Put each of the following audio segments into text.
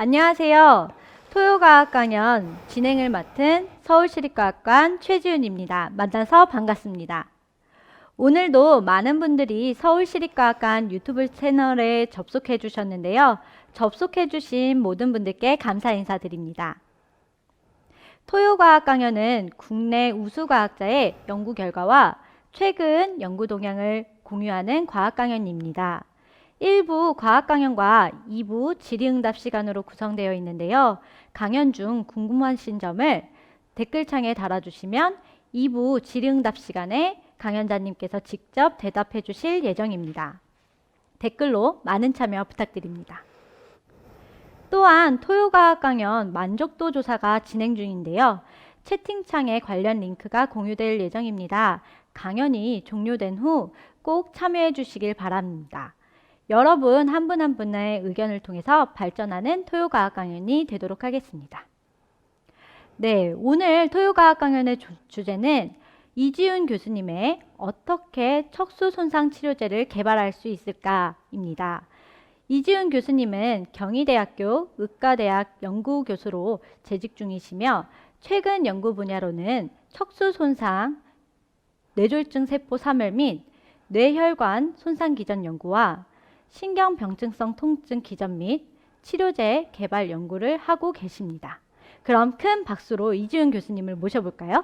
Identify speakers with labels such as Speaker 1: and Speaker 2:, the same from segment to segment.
Speaker 1: 안녕하세요. 토요과학 강연 진행을 맡은 서울시립과학관 최지윤입니다. 만나서 반갑습니다. 오늘도 많은 분들이 서울시립과학관 유튜브 채널에 접속해 주셨는데요. 접속해 주신 모든 분들께 감사 인사드립니다. 토요과학 강연은 국내 우수과학자의 연구 결과와 최근 연구 동향을 공유하는 과학 강연입니다. 1부 과학 강연과 2부 질의응답 시간으로 구성되어 있는데요. 강연 중 궁금하신 점을 댓글창에 달아주시면 2부 질의응답 시간에 강연자님께서 직접 대답해 주실 예정입니다. 댓글로 많은 참여 부탁드립니다. 또한 토요과학 강연 만족도 조사가 진행 중인데요. 채팅창에 관련 링크가 공유될 예정입니다. 강연이 종료된 후 꼭 참여해 주시길 바랍니다. 여러분 한 분 한 분의 의견을 통해서 발전하는 토요과학 강연이 되도록 하겠습니다. 네, 오늘 토요과학 강연의 주제는 이지훈 교수님의 어떻게 척수 손상 치료제를 개발할 수 있을까입니다. 이지훈 교수님은 경희대학교 의과대학 연구교수로 재직 중이시며 최근 연구 분야로는 척수 손상, 뇌졸중 세포 사멸 및 뇌혈관 손상 기전 연구와 신경병증성 통증 기전 및 치료제 개발 연구를 하고 계십니다. 그럼 큰 박수로 이지훈 교수님을 모셔볼까요?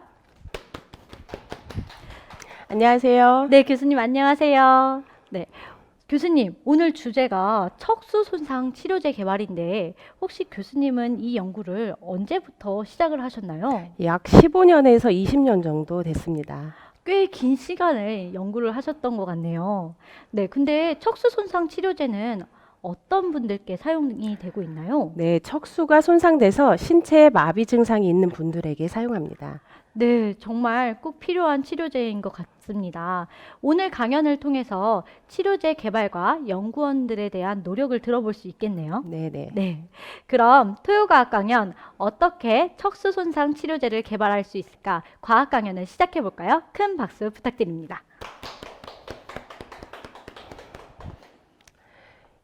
Speaker 2: 안녕하세요.
Speaker 1: 네, 교수님 안녕하세요. 네, 교수님 오늘 주제가 척수 손상 치료제 개발인데 혹시 교수님은 이 연구를 언제부터 시작을 하셨나요?
Speaker 2: 약 15년에서 20년 정도 됐습니다.
Speaker 1: 꽤 긴 시간을 연구를 하셨던 것 같네요. 네, 근데 척수 손상 치료제는 어떤 분들께 사용이 되고 있나요?
Speaker 2: 네, 척수가 손상돼서 신체에 마비 증상이 있는 분들에게 사용합니다.
Speaker 1: 네, 정말 꼭 필요한 치료제인 것 같습니다. 오늘 강연을 통해서 치료제 개발과 연구원들에 대한 노력을 들어볼 수 있겠네요.
Speaker 2: 네네.
Speaker 1: 네, 그럼 토요과학 강연 어떻게 척수 손상 치료제를 개발할 수 있을까? 과학 강연을 시작해 볼까요? 큰 박수 부탁드립니다.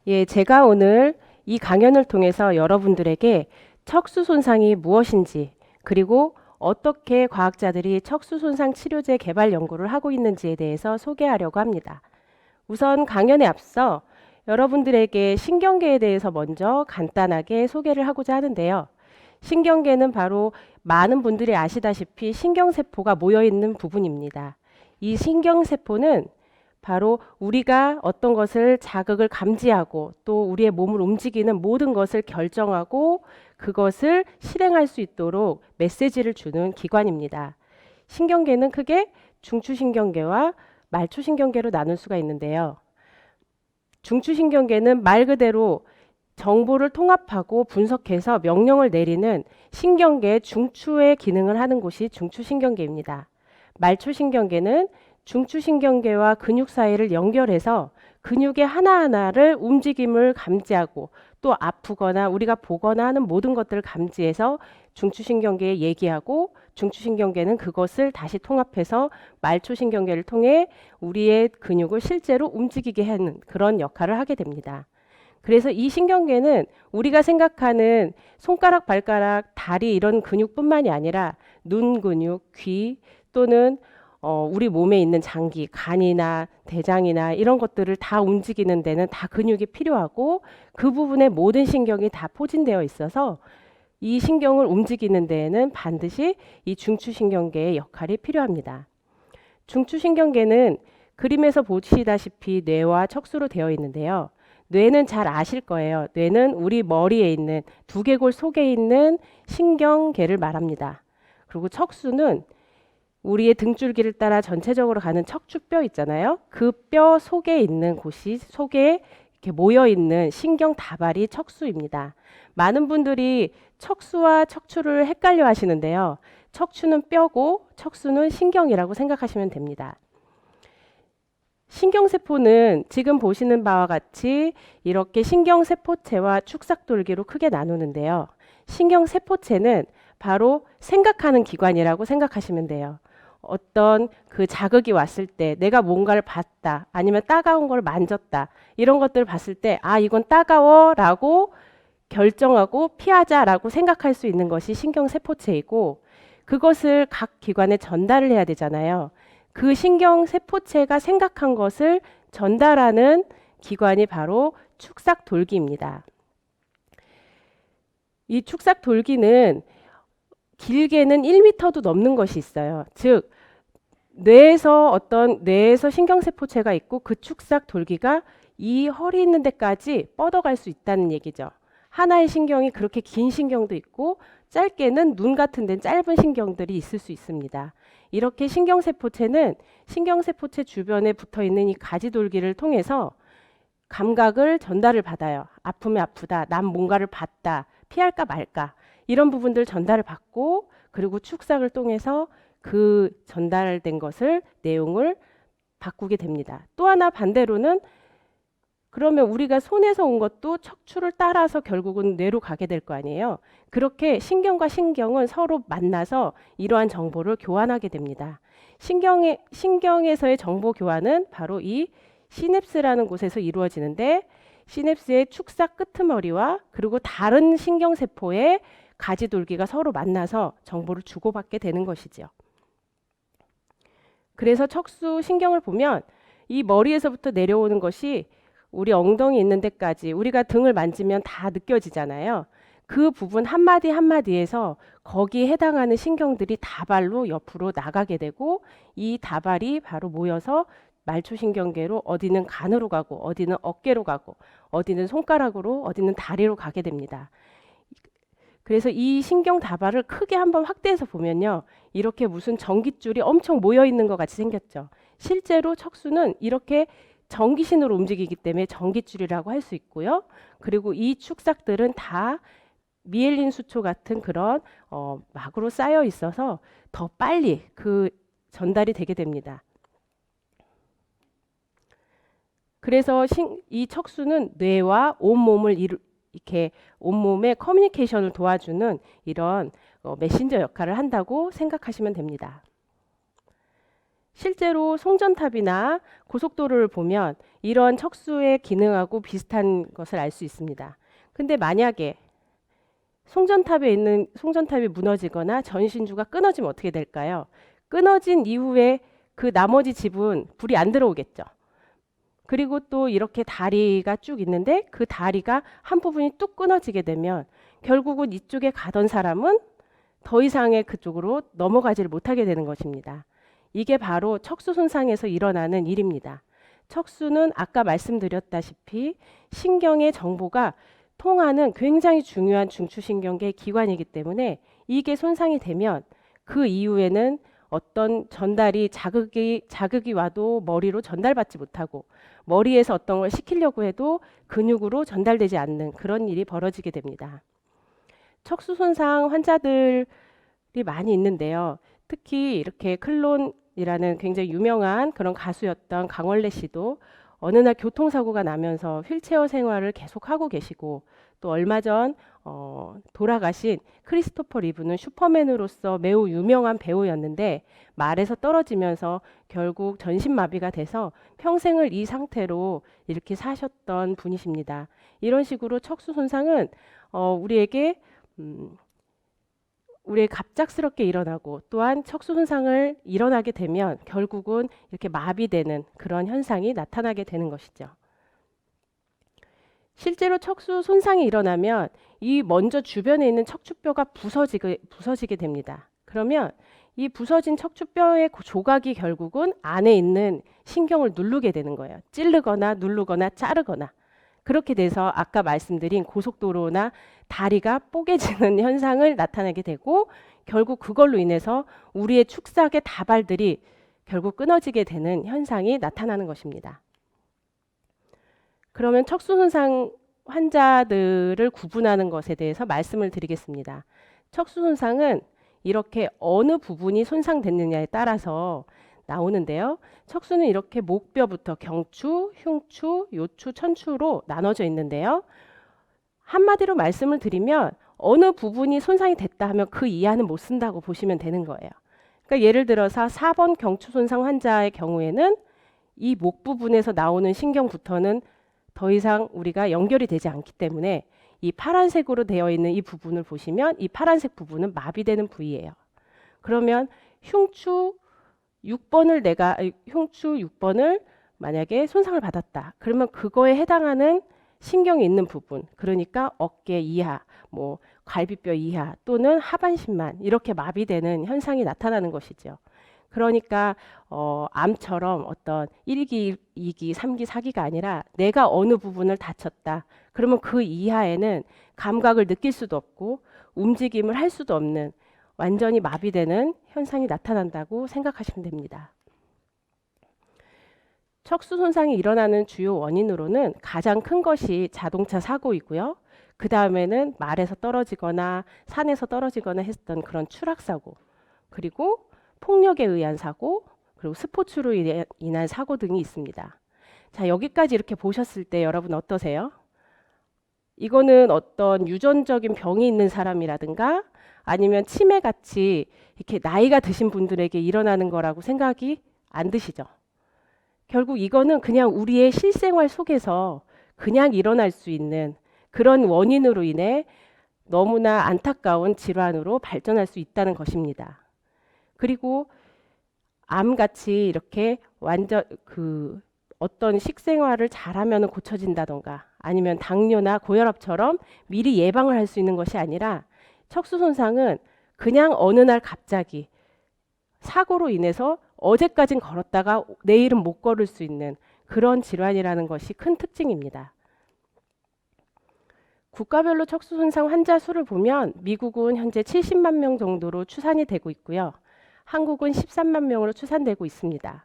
Speaker 2: 예, 제가 오늘 이 강연을 통해서 여러분들에게 척수 손상이 무엇인지, 그리고 어떻게 과학자들이 척수 손상 치료제 개발 연구를 하고 있는지에 대해서 소개하려고 합니다. 우선 강연에 앞서 여러분들에게 신경계에 대해서 먼저 간단하게 소개를 하고자 하는데요. 신경계는 바로 많은 분들이 아시다시피 신경세포가 모여있는 부분입니다. 이 신경세포는 바로 우리가 어떤 것을 자극을 감지하고 또 우리의 몸을 움직이는 모든 것을 결정하고 그것을 실행할 수 있도록 메시지를 주는 기관입니다. 신경계는 크게 중추신경계와 말초신경계로 나눌 수가 있는데요. 중추신경계는 말 그대로 정보를 통합하고 분석해서 명령을 내리는 신경계의 중추의 기능을 하는 곳이 중추신경계입니다. 말초신경계는 중추신경계와 근육 사이를 연결해서 근육의 하나하나를 움직임을 감지하고 또 아프거나 우리가 보거나 하는 모든 것들을 감지해서 중추신경계에 얘기하고 중추신경계는 그것을 다시 통합해서 말초신경계를 통해 우리의 근육을 실제로 움직이게 하는 그런 역할을 하게 됩니다. 그래서 이 신경계는 우리가 생각하는 손가락, 발가락, 다리 이런 근육뿐만이 아니라 눈 근육, 귀 또는 우리 몸에 있는 장기, 간이나 대장이나 이런 것들을 다 움직이는 데는 다 근육이 필요하고 그 부분에 모든 신경이 다 포진되어 있어서 이 신경을 움직이는 데에는 반드시 이 중추신경계의 역할이 필요합니다. 중추신경계는 그림에서 보시다시피 뇌와 척수로 되어 있는데요. 뇌는 잘 아실 거예요. 뇌는 우리 머리에 있는 두개골 속에 있는 신경계를 말합니다. 그리고 척수는 우리의 등줄기를 따라 전체적으로 가는 척추뼈 있잖아요. 그 뼈 속에 있는 곳이 속에 이렇게 모여 있는 신경 다발이 척수입니다. 많은 분들이 척수와 척추를 헷갈려 하시는데요. 척추는 뼈고 척수는 신경이라고 생각하시면 됩니다. 신경세포는 지금 보시는 바와 같이 이렇게 신경세포체와 축삭돌기로 크게 나누는데요. 신경세포체는 바로 생각하는 기관이라고 생각하시면 돼요. 어떤 그 자극이 왔을 때 내가 뭔가를 봤다 아니면 따가운 걸 만졌다 이런 것들을 봤을 때 아 이건 따가워 라고 결정하고 피하자라고 생각할 수 있는 것이 신경세포체이고 그것을 각 기관에 전달을 해야 되잖아요. 그 신경세포체가 생각한 것을 전달하는 기관이 바로 축삭돌기입니다. 이 축삭돌기는 길게는 1m도 넘는 것이 있어요. 즉 뇌에서 신경세포체가 있고 그 축삭돌기가 이 허리 있는 데까지 뻗어갈 수 있다는 얘기죠. 하나의 신경이 그렇게 긴 신경도 있고 짧게는 눈 같은 데는 짧은 신경들이 있을 수 있습니다. 이렇게 신경세포체는 신경세포체 주변에 붙어있는 이 가지돌기를 통해서 감각을 전달을 받아요. 아프면 아프다, 난 뭔가를 봤다, 피할까 말까 이런 부분들 전달을 받고 그리고 축삭을 통해서 그 전달된 것을 내용을 바꾸게 됩니다. 또 하나 반대로는 그러면 우리가 손에서 온 것도 척추를 따라서 결국은 뇌로 가게 될 거 아니에요. 그렇게 신경과 신경은 서로 만나서 이러한 정보를 교환하게 됩니다. 신경에서의 정보 교환은 바로 이 시냅스라는 곳에서 이루어지는데 시냅스의 축삭 끄트머리와 그리고 다른 신경세포의 가지돌기가 서로 만나서 정보를 주고받게 되는 것이죠. 그래서 척수 신경을 보면 이 머리에서부터 내려오는 것이 우리 엉덩이 있는 데까지 우리가 등을 만지면 다 느껴지잖아요. 그 부분 한마디 한마디에서 거기에 해당하는 신경들이 다발로 옆으로 나가게 되고 이 다발이 바로 모여서 말초신경계로 어디는 간으로 가고 어디는 어깨로 가고 어디는 손가락으로 어디는 다리로 가게 됩니다. 그래서 이 신경 다발을 크게 한번 확대해서 보면요. 이렇게 무슨 전깃줄이 엄청 모여 있는 것 같이 생겼죠. 실제로 척수는 이렇게 전기신으로 움직이기 때문에 전깃줄이라고 할 수 있고요. 그리고 이 축삭들은 다 미엘린 수초 같은 그런 막으로 쌓여 있어서 더 빨리 그 전달이 되게 됩니다. 그래서 이 척수는 뇌와 온몸을 이렇게 온몸의 커뮤니케이션을 도와주는 이런 메신저 역할을 한다고 생각하시면 됩니다. 실제로 송전탑이나 고속도로를 보면 이런 척수의 기능하고 비슷한 것을 알 수 있습니다. 근데 만약에 송전탑이 무너지거나 전신주가 끊어지면 어떻게 될까요? 끊어진 이후에 그 나머지 집은 불이 안 들어오겠죠. 그리고 또 이렇게 다리가 쭉 있는데 그 다리가 한 부분이 뚝 끊어지게 되면 결국은 이쪽에 가던 사람은 더 이상의 그쪽으로 넘어가지를 못하게 되는 것입니다. 이게 바로 척수 손상에서 일어나는 일입니다. 척수는 아까 말씀드렸다시피 신경의 정보가 통하는 굉장히 중요한 중추신경계 기관이기 때문에 이게 손상이 되면 그 이후에는 어떤 전달이 자극이 와도 머리로 전달받지 못하고 머리에서 어떤 걸 시키려고 해도 근육으로 전달되지 않는 그런 일이 벌어지게 됩니다. 척수 손상 환자들이 많이 있는데요. 특히 이렇게 클론이라는 굉장히 유명한 그런 가수였던 강원래 씨도 어느 날 교통사고가 나면서 휠체어 생활을 계속하고 계시고 또 얼마 전 돌아가신 크리스토퍼 리브는 슈퍼맨으로서 매우 유명한 배우였는데 말에서 떨어지면서 결국 전신마비가 돼서 평생을 이 상태로 이렇게 사셨던 분이십니다. 이런 식으로 척수 손상은 우리에게 갑작스럽게 일어나고 또한 척수 손상을 일어나게 되면 결국은 이렇게 마비되는 그런 현상이 나타나게 되는 것이죠. 실제로 척수 손상이 일어나면 이 먼저 주변에 있는 척추뼈가 부서지게 됩니다. 그러면 이 부서진 척추뼈의 조각이 결국은 안에 있는 신경을 누르게 되는 거예요. 찌르거나 누르거나 자르거나. 그렇게 돼서 아까 말씀드린 고속도로나 다리가 뽀개지는 현상을 나타내게 되고 결국 그걸로 인해서 우리의 축삭의 다발들이 결국 끊어지게 되는 현상이 나타나는 것입니다. 그러면 척수 손상 환자들을 구분하는 것에 대해서 말씀을 드리겠습니다. 척수 손상은 이렇게 어느 부분이 손상됐느냐에 따라서 나오는데요. 척수는 이렇게 목뼈부터 경추, 흉추, 요추, 천추로 나눠져 있는데요. 한마디로 말씀을 드리면 어느 부분이 손상이 됐다 하면 그 이하는 못 쓴다고 보시면 되는 거예요. 그러니까 예를 들어서 4번 경추 손상 환자의 경우에는 이 목 부분에서 나오는 신경부터는 더 이상 우리가 연결이 되지 않기 때문에 이 파란색으로 되어 있는 이 부분을 보시면 이 파란색 부분은 마비되는 부위예요. 그러면 흉추 6번을 만약에 손상을 받았다. 그러면 그거에 해당하는 신경이 있는 부분, 그러니까 어깨 이하, 뭐 갈비뼈 이하 또는 하반신만 이렇게 마비되는 현상이 나타나는 것이죠. 그러니까 암처럼 어떤 1기, 2기, 3기, 4기가 아니라 내가 어느 부분을 다쳤다. 그러면 그 이하에는 감각을 느낄 수도 없고 움직임을 할 수도 없는 완전히 마비되는 현상이 나타난다고 생각하시면 됩니다. 척수 손상이 일어나는 주요 원인으로는 가장 큰 것이 자동차 사고이고요. 그 다음에는 말에서 떨어지거나 산에서 떨어지거나 했던 그런 추락사고, 그리고 폭력에 의한 사고, 그리고 스포츠로 인한 사고 등이 있습니다. 자, 여기까지 이렇게 보셨을 때 여러분 어떠세요? 이거는 어떤 유전적인 병이 있는 사람이라든가 아니면 치매같이 이렇게 나이가 드신 분들에게 일어나는 거라고 생각이 안 드시죠? 결국 이거는 그냥 우리의 실생활 속에서 그냥 일어날 수 있는 그런 원인으로 인해 너무나 안타까운 질환으로 발전할 수 있다는 것입니다. 그리고 암같이 이렇게 완전 어떤 식생활을 잘하면 고쳐진다던가 아니면 당뇨나 고혈압처럼 미리 예방을 할 수 있는 것이 아니라 척수 손상은 그냥 어느 날 갑자기 사고로 인해서 어제까진 걸었다가 내일은 못 걸을 수 있는 그런 질환이라는 것이 큰 특징입니다. 국가별로 척수 손상 환자 수를 보면 미국은 현재 70만 명 정도로 추산이 되고 있고요. 한국은 13만 명으로 추산되고 있습니다.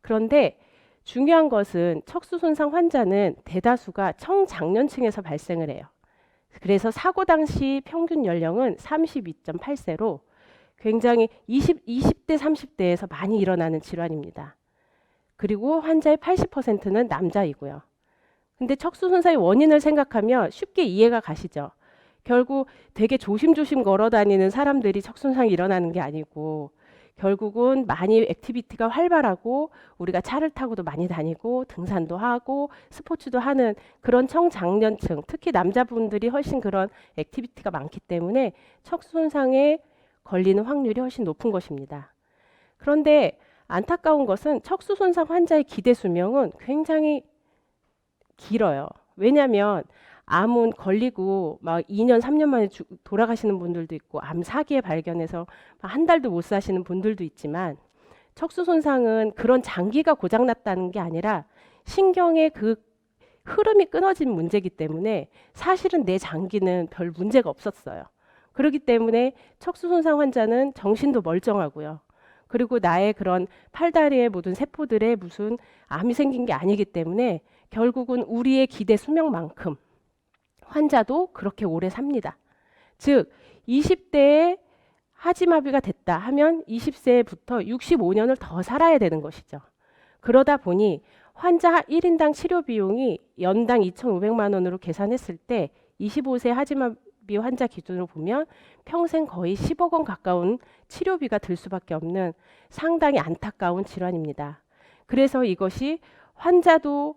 Speaker 2: 그런데 중요한 것은 척수 손상 환자는 대다수가 청장년층에서 발생을 해요. 그래서 사고 당시 평균 연령은 32.8세로 굉장히 20대, 30대에서 많이 일어나는 질환입니다. 그리고 환자의 80%는 남자이고요. 근데 척수 손상의 원인을 생각하면 쉽게 이해가 가시죠. 결국 되게 조심조심 걸어 다니는 사람들이 척수 손상이 일어나는 게 아니고 결국은 많이 액티비티가 활발하고 우리가 차를 타고도 많이 다니고 등산도 하고 스포츠도 하는 그런 청장년층, 특히 남자분들이 훨씬 그런 액티비티가 많기 때문에 척수 손상에 걸리는 확률이 훨씬 높은 것입니다. 그런데 안타까운 것은 척수 손상 환자의 기대 수명은 굉장히 길어요. 왜냐하면 암은 걸리고 막 2년, 3년 만에 돌아가시는 분들도 있고 암 사기에 발견해서 한 달도 못 사시는 분들도 있지만 척수 손상은 그런 장기가 고장났다는 게 아니라 신경의 그 흐름이 끊어진 문제이기 때문에 사실은 내 장기는 별 문제가 없었어요. 그렇기 때문에 척수 손상 환자는 정신도 멀쩡하고요. 그리고 나의 그런 팔다리의 모든 세포들에 무슨 암이 생긴 게 아니기 때문에 결국은 우리의 기대 수명만큼 환자도 그렇게 오래 삽니다. 즉 20대에 하지마비가 됐다 하면 20세부터 65년을 더 살아야 되는 것이죠. 그러다 보니 환자 1인당 치료 비용이 연당 2,500만 원으로 계산했을 때 25세 하지마비 환자 기준으로 보면 평생 거의 10억 원 가까운 치료비가 들 수밖에 없는 상당히 안타까운 질환입니다. 그래서 이것이 환자도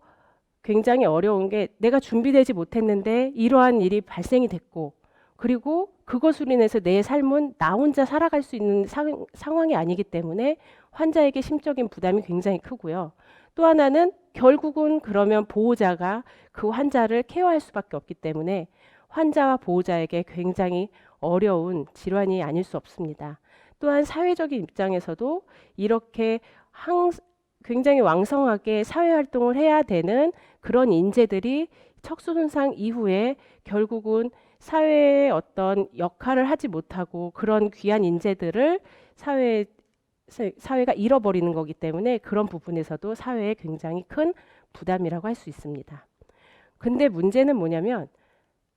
Speaker 2: 굉장히 어려운 게 내가 준비되지 못했는데 이러한 일이 발생이 됐고 그리고 그것으로 인해서 내 삶은 나 혼자 살아갈 수 있는 상황이 아니기 때문에 환자에게 심적인 부담이 굉장히 크고요. 또 하나는 결국은 그러면 보호자가 그 환자를 케어할 수밖에 없기 때문에 환자와 보호자에게 굉장히 어려운 질환이 아닐 수 없습니다. 또한 사회적인 입장에서도 이렇게 굉장히 왕성하게 사회활동을 해야 되는 그런 인재들이 척수 손상 이후에 결국은 사회에 어떤 역할을 하지 못하고 그런 귀한 인재들을 사회가 잃어버리는 거기 때문에 그런 부분에서도 사회에 굉장히 큰 부담이라고 할 수 있습니다. 근데 문제는 뭐냐면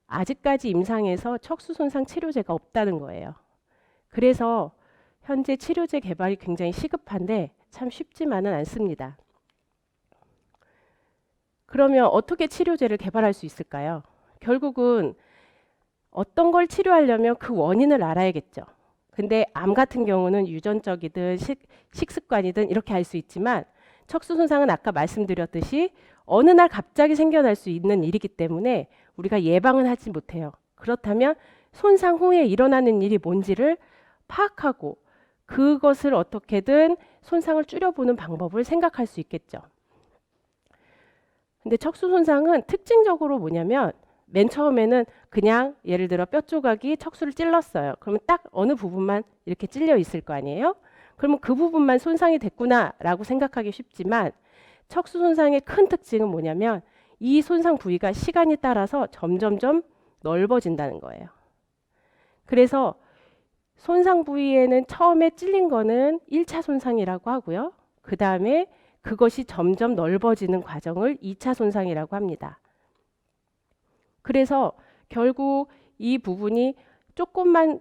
Speaker 2: 아직까지 임상에서 척수 손상 치료제가 없다는 거예요. 그래서 현재 치료제 개발이 굉장히 시급한데 참 쉽지만은 않습니다. 그러면 어떻게 치료제를 개발할 수 있을까요? 결국은 어떤 걸 치료하려면 그 원인을 알아야겠죠. 근데 암 같은 경우는 유전적이든 식습관이든 이렇게 알 수 있지만 척수 손상은 아까 말씀드렸듯이 어느 날 갑자기 생겨날 수 있는 일이기 때문에 우리가 예방은 하지 못해요. 그렇다면 손상 후에 일어나는 일이 뭔지를 파악하고 그것을 어떻게든 손상을 줄여보는 방법을 생각할 수 있겠죠. 근데 척수 손상은 특징적으로 뭐냐면 맨 처음에는 그냥 예를 들어 뼈 조각이 척수를 찔렀어요. 그러면 딱 어느 부분만 이렇게 찔려 있을 거 아니에요? 그러면 그 부분만 손상이 됐구나라고 생각하기 쉽지만 척수 손상의 큰 특징은 뭐냐면 이 손상 부위가 시간이 따라서 점점점 넓어진다는 거예요. 그래서 손상 부위에는 처음에 찔린 거는 1차 손상이라고 하고요. 그 다음에 그것이 점점 넓어지는 과정을 2차 손상이라고 합니다. 그래서 결국 이 부분이 조금만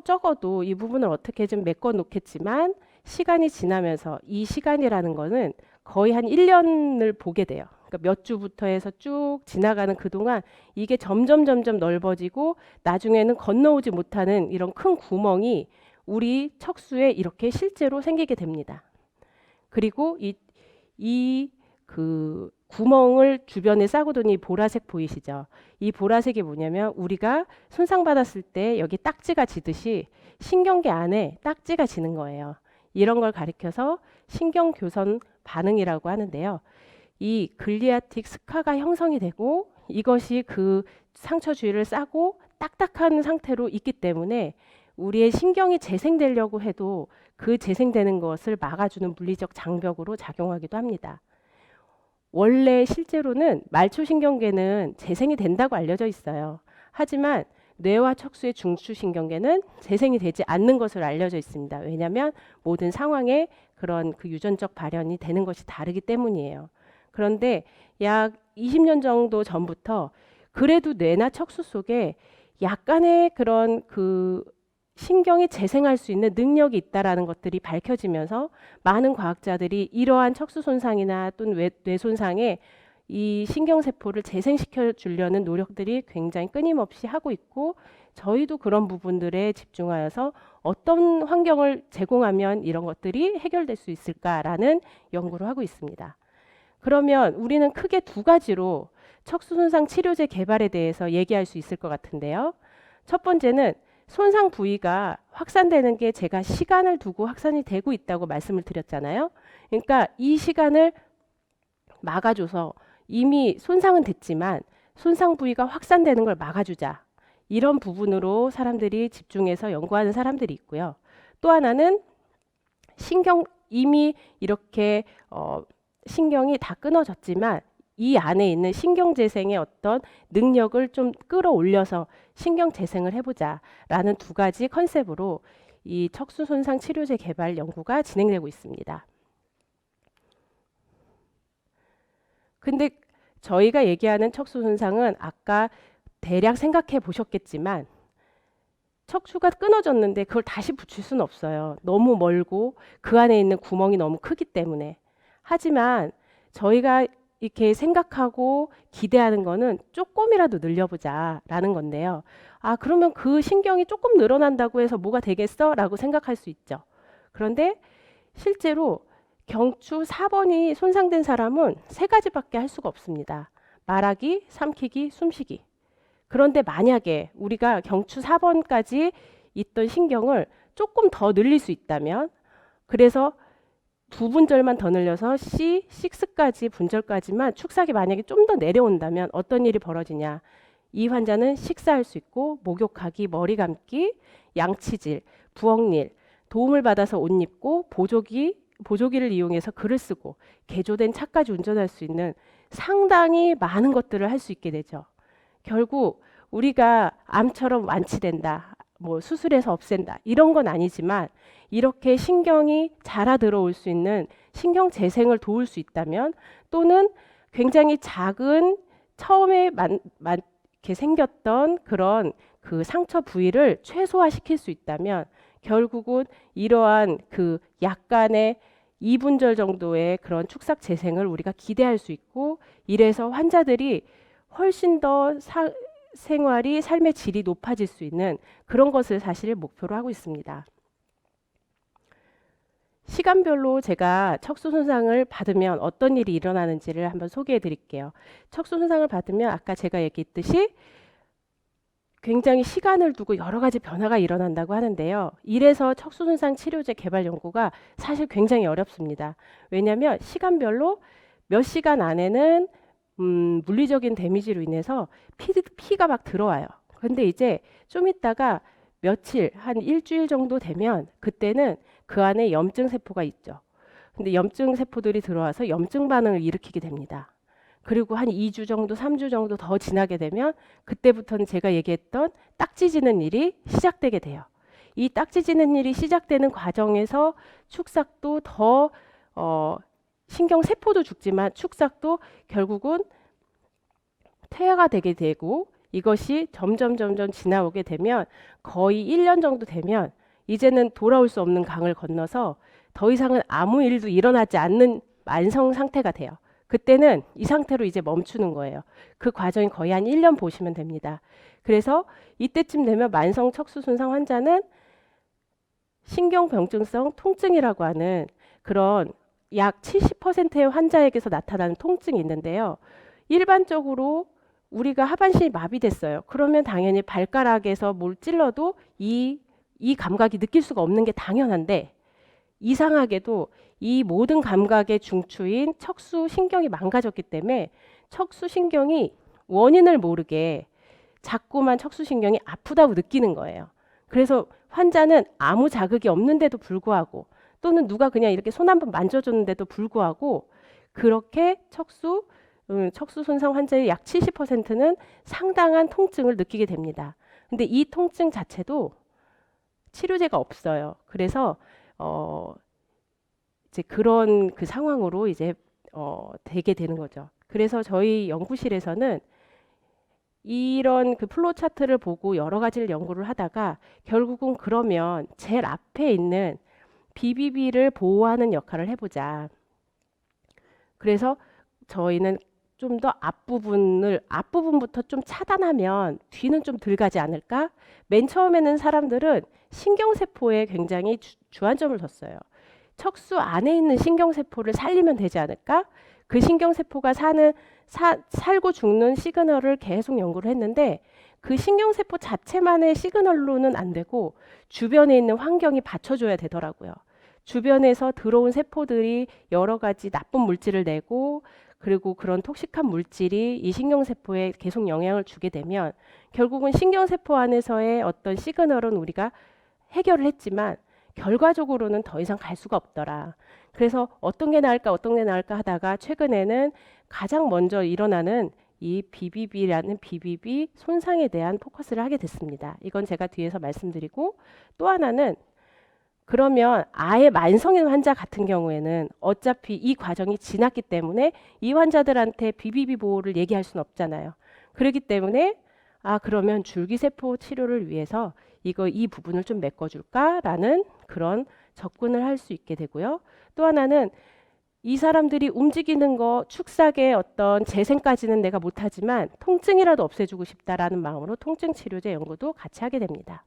Speaker 2: 적어도 이 부분을 어떻게 좀 메꿔 놓겠지만 시간이 지나면서 이 시간이라는 거는 거의 한 1년을 보게 돼요. 그러니까 몇 주부터 해서 쭉 지나가는 그동안 이게 점점 넓어지고 나중에는 건너오지 못하는 이런 큰 구멍이 우리 척수에 이렇게 실제로 생기게 됩니다. 그리고 이 구멍을 주변에 싸고 둔 이 보라색 보이시죠? 이 보라색이 뭐냐면 우리가 손상받았을 때 여기 딱지가 지듯이 신경계 안에 딱지가 지는 거예요. 이런 걸 가리켜서 신경교선 반응이라고 하는데요. 이 글리아틱 스카가 형성이 되고 이것이 그 상처 주위를 싸고 딱딱한 상태로 있기 때문에 우리의 신경이 재생되려고 해도 그 재생되는 것을 막아주는 물리적 장벽으로 작용하기도 합니다. 원래 실제로는 말초신경계는 재생이 된다고 알려져 있어요. 하지만 뇌와 척수의 중추신경계는 재생이 되지 않는 것으로 알려져 있습니다. 왜냐하면 모든 상황에 그런 그 유전적 발현이 되는 것이 다르기 때문이에요. 그런데 약 20년 정도 전부터 그래도 뇌나 척수 속에 약간의 그런 그 신경이 재생할 수 있는 능력이 있다라는 것들이 밝혀지면서 많은 과학자들이 이러한 척수 손상이나 또는 뇌 손상에 이 신경세포를 재생시켜 주려는 노력들이 굉장히 끊임없이 하고 있고 저희도 그런 부분들에 집중하여서 어떤 환경을 제공하면 이런 것들이 해결될 수 있을까라는 연구를 하고 있습니다. 그러면 우리는 크게 두 가지로 척수 손상 치료제 개발에 대해서 얘기할 수 있을 것 같은데요. 첫 번째는 손상 부위가 확산되는 게 제가 시간을 두고 확산이 되고 있다고 말씀을 드렸잖아요. 그러니까 이 시간을 막아줘서 이미 손상은 됐지만 손상 부위가 확산되는 걸 막아주자. 이런 부분으로 사람들이 집중해서 연구하는 사람들이 있고요. 또 하나는 이미 이렇게 신경이 다 끊어졌지만 이 안에 있는 신경재생의 어떤 능력을 좀 끌어올려서 신경재생을 해보자라는 두 가지 컨셉으로 이 척수손상 치료제 개발 연구가 진행되고 있습니다. 근데 저희가 얘기하는 척수손상은 아까 대략 생각해 보셨겠지만 척추가 끊어졌는데 그걸 다시 붙일 수는 없어요. 너무 멀고 그 안에 있는 구멍이 너무 크기 때문에. 하지만 저희가 이렇게 생각하고 기대하는 거는 조금이라도 늘려보자라는 건데요. 아, 그러면 그 신경이 조금 늘어난다고 해서 뭐가 되겠어? 라고 생각할 수 있죠. 그런데 실제로 경추 4번이 손상된 사람은 3가지밖에 할 수가 없습니다. 말하기, 삼키기, 숨쉬기. 그런데 만약에 우리가 경추 4번까지 있던 신경을 조금 더 늘릴 수 있다면 그래서 2분절만 더 늘려서 C6까지 분절까지만 축삭이 만약에 좀 더 내려온다면 어떤 일이 벌어지냐. 이 환자는 식사할 수 있고 목욕하기, 머리 감기, 양치질, 부엌일, 도움을 받아서 옷 입고 보조기를 이용해서 글을 쓰고 개조된 차까지 운전할 수 있는 상당히 많은 것들을 할 수 있게 되죠. 결국 우리가 암처럼 완치된다, 뭐 수술해서 없앤다 이런 건 아니지만 이렇게 신경이 자라 들어올 수 있는 신경 재생을 도울 수 있다면 또는 굉장히 작은 처음에 이렇게 생겼던 그런 그 상처 부위를 최소화시킬 수 있다면 결국은 이러한 그 약간의 2분절 정도의 그런 축삭 재생을 우리가 기대할 수 있고 이래서 환자들이 훨씬 더 생활이 삶의 질이 높아질 수 있는 그런 것을 사실 목표로 하고 있습니다. 시간별로 제가 척수 손상을 받으면 어떤 일이 일어나는지를 한번 소개해 드릴게요. 척수 손상을 받으면 아까 제가 얘기했듯이 굉장히 시간을 두고 여러 가지 변화가 일어난다고 하는데요. 이래서 척수 손상 치료제 개발 연구가 사실 굉장히 어렵습니다. 왜냐하면 시간별로 몇 시간 안에는 물리적인 데미지로 인해서 피가 막 들어와요. 근데 이제 좀 있다가 며칠, 한 일주일 정도 되면 그때는 그 안에 염증 세포가 있죠. 근데 염증 세포들이 들어와서 염증 반응을 일으키게 됩니다. 그리고 한 2주 정도, 3주 정도 더 지나게 되면 그때부터는 제가 얘기했던 딱지지는 일이 시작되게 돼요. 이 딱지지는 일이 시작되는 과정에서 축삭도 더 신경 세포도 죽지만 축삭도 결국은 퇴화가 되게 되고 이것이 점점 지나오게 되면 거의 1년 정도 되면 이제는 돌아올 수 없는 강을 건너서 더 이상은 아무 일도 일어나지 않는 만성 상태가 돼요. 그때는 이 상태로 이제 멈추는 거예요. 그 과정이 거의 한 1년 보시면 됩니다. 그래서 이때쯤 되면 만성 척수 손상 환자는 신경병증성 통증이라고 하는 그런 약 70%의 환자에게서 나타나는 통증이 있는데요. 일반적으로 우리가 하반신이 마비됐어요. 그러면 당연히 발가락에서 뭘 찔러도 이 감각이 느낄 수가 없는 게 당연한데 이상하게도 이 모든 감각의 중추인 척수 신경이 망가졌기 때문에 척수 신경이 원인을 모르게 자꾸만 척수 신경이 아프다고 느끼는 거예요. 그래서 환자는 아무 자극이 없는데도 불구하고 또는 누가 그냥 이렇게 손 한번 만져줬는데도 불구하고 그렇게 척수 손상 환자의 약 70%는 상당한 통증을 느끼게 됩니다. 근데 이 통증 자체도 치료제가 없어요. 그래서 이제 그런 그 상황으로 이제 되게 되는 거죠. 그래서 저희 연구실에서는 이런 그 플로우 차트를 보고 여러 가지를 연구를 하다가 결국은 그러면 제일 앞에 있는 BBB를 보호하는 역할을 해보자. 그래서 저희는 좀 더 앞부분부터 좀 차단하면 뒤는 좀 덜 가지 않을까? 맨 처음에는 사람들은 신경세포에 굉장히 주안점을 뒀어요. 척수 안에 있는 신경세포를 살리면 되지 않을까? 그 신경세포가 살고 죽는 시그널을 계속 연구를 했는데 그 신경세포 자체만의 시그널로는 안 되고 주변에 있는 환경이 받쳐줘야 되더라고요. 주변에서 들어온 세포들이 여러 가지 나쁜 물질을 내고 그리고 그런 톡식한 물질이 이 신경세포에 계속 영향을 주게 되면 결국은 신경세포 안에서의 어떤 시그널은 우리가 해결을 했지만 결과적으로는 더 이상 갈 수가 없더라. 그래서 어떤 게 나을까 하다가 최근에는 가장 먼저 일어나는 이 BBB라는 BBB 손상에 대한 포커스를 하게 됐습니다. 이건 제가 뒤에서 말씀드리고 또 하나는 그러면 아예 만성인 환자 같은 경우에는 어차피 이 과정이 지났기 때문에 이 환자들한테 BBB 보호를 얘기할 수는 없잖아요. 그렇기 때문에 그러면 줄기세포 치료를 위해서 이 부분을 좀 메꿔줄까라는 그런 접근을 할 수 있게 되고요. 또 하나는 이 사람들이 움직이는 거 축삭의 어떤 재생까지는 내가 못하지만 통증이라도 없애주고 싶다라는 마음으로 통증 치료제 연구도 같이 하게 됩니다.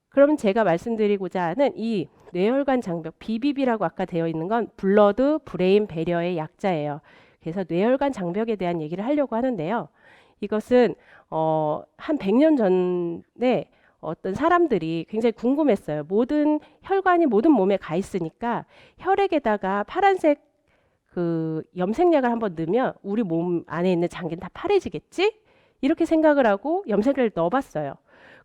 Speaker 2: 그러면 제가 말씀드리고자 하는 이 뇌혈관 장벽 BBB라고 아까 되어 있는 건 블러드 브레인 배리어의 약자예요. 그래서 뇌혈관 장벽에 대한 얘기를 하려고 하는데요. 이것은 한 100년 전에 어떤 사람들이 굉장히 궁금했어요. 모든 혈관이 모든 몸에 가 있으니까 혈액에다가 파란색 그 염색약을 한번 넣으면 우리 몸 안에 있는 장기는 다 파래지겠지? 이렇게 생각을 하고 염색을 넣어봤어요.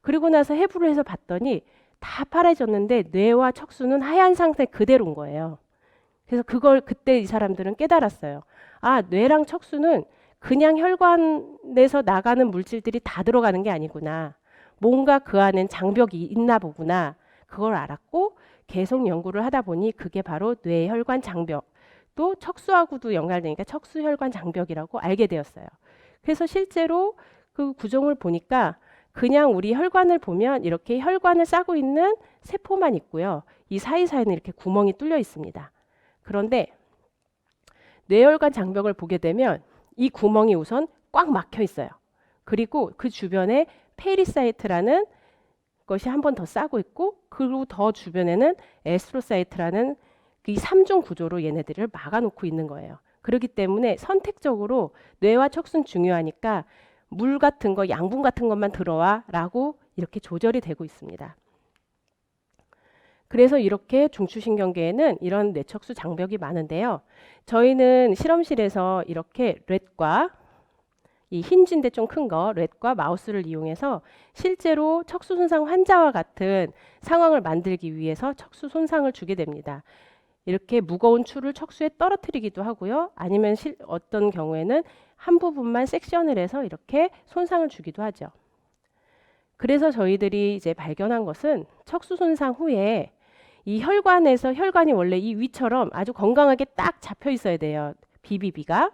Speaker 2: 그리고 나서 해부를 해서 봤더니 다 파래졌는데 뇌와 척수는 하얀 상태 그대로인 거예요. 그래서 그걸 그때 이 사람들은 깨달았어요. 뇌랑 척수는 그냥 혈관에서 나가는 물질들이 다 들어가는 게 아니구나. 뭔가 그 안엔 장벽이 있나 보구나. 그걸 알았고 계속 연구를 하다 보니 그게 바로 뇌혈관 장벽. 또 척수하고도 연관되니까 척수혈관 장벽이라고 알게 되었어요. 그래서 실제로 그 구종을 보니까 그냥 우리 혈관을 보면 이렇게 혈관을 싸고 있는 세포만 있고요. 이 사이사이는 이렇게 구멍이 뚫려 있습니다. 그런데 뇌혈관 장벽을 보게 되면 이 구멍이 우선 꽉 막혀 있어요. 그리고 그 주변에 페리사이트라는 것이 한 번 더 싸고 있고, 그리고 더 주변에는 에스트로사이트라는 이 3중 구조로 얘네들을 막아놓고 있는 거예요. 그렇기 때문에 선택적으로 뇌와 척수는 중요하니까 물 같은 거, 양분 같은 것만 들어와 라고 이렇게 조절이 되고 있습니다. 그래서 이렇게 중추신경계에는 이런 뇌척수 장벽이 많은데요. 저희는 실험실에서 이렇게 렛과 이 힌지인데 좀 큰 거, 렛과 마우스를 이용해서 실제로 척수 손상 환자와 같은 상황을 만들기 위해서 척수 손상을 주게 됩니다. 이렇게 무거운 추를 척수에 떨어뜨리기도 하고요. 아니면 어떤 경우에는 한 부분만 섹션을 해서 이렇게 손상을 주기도 하죠. 그래서 저희들이 이제 발견한 것은 척수 손상 후에 이 혈관에서 혈관이 원래 이 위처럼 아주 건강하게 딱 잡혀 있어야 돼요. BBB가.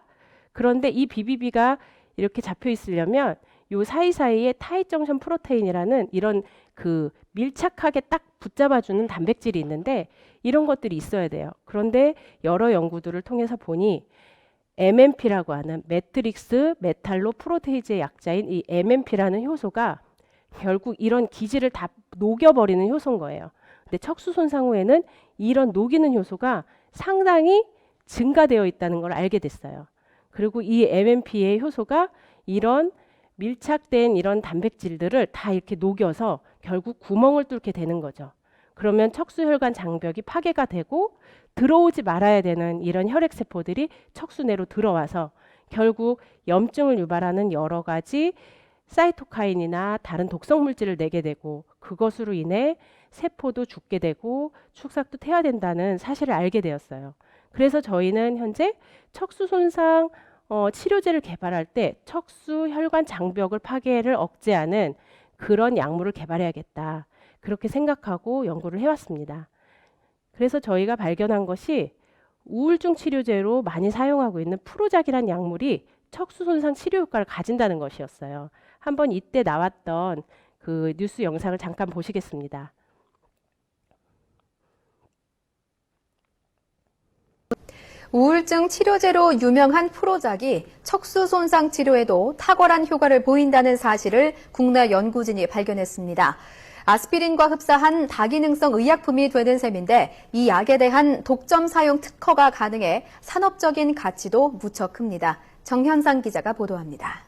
Speaker 2: 그런데 이 BBB가 이렇게 잡혀 있으려면 요 사이사이에 타잇 정션 프로테인이라는 이런 그 밀착하게 딱 붙잡아주는 단백질이 있는데 이런 것들이 있어야 돼요. 그런데 여러 연구들을 통해서 보니 MMP라고 하는 매트릭스 메탈로 프로테이즈의 약자인 이 MMP라는 효소가 결국 이런 기질을 다 녹여버리는 효소인 거예요. 근데 척수 손상 후에는 이런 녹이는 효소가 상당히 증가되어 있다는 걸 알게 됐어요. 그리고 이 MMP의 효소가 이런 밀착된 이런 단백질들을 다 이렇게 녹여서 결국 구멍을 뚫게 되는 거죠. 그러면 척수혈관 장벽이 파괴가 되고 들어오지 말아야 되는 이런 혈액세포들이 척수 내로 들어와서 결국 염증을 유발하는 여러 가지 사이토카인이나 다른 독성 물질을 내게 되고 그것으로 인해 세포도 죽게 되고 축삭도 퇴화된다는 사실을 알게 되었어요. 그래서 저희는 현재 척수 손상 치료제를 개발할 때 척수 혈관 장벽을 파괴를 억제하는 그런 약물을 개발해야겠다. 그렇게 생각하고 연구를 해왔습니다. 그래서 저희가 발견한 것이 우울증 치료제로 많이 사용하고 있는 프로작이라는 약물이 척수 손상 치료 효과를 가진다는 것이었어요. 한번 이때 나왔던 그 뉴스 영상을 잠깐 보시겠습니다.
Speaker 3: 우울증 치료제로 유명한 프로작이 척수 손상 치료에도 탁월한 효과를 보인다는 사실을 국내 연구진이 발견했습니다. 아스피린과 흡사한 다기능성 의약품이 되는 셈인데 이 약에 대한 독점 사용 특허가 가능해 산업적인 가치도 무척 큽니다. 정현상 기자가 보도합니다.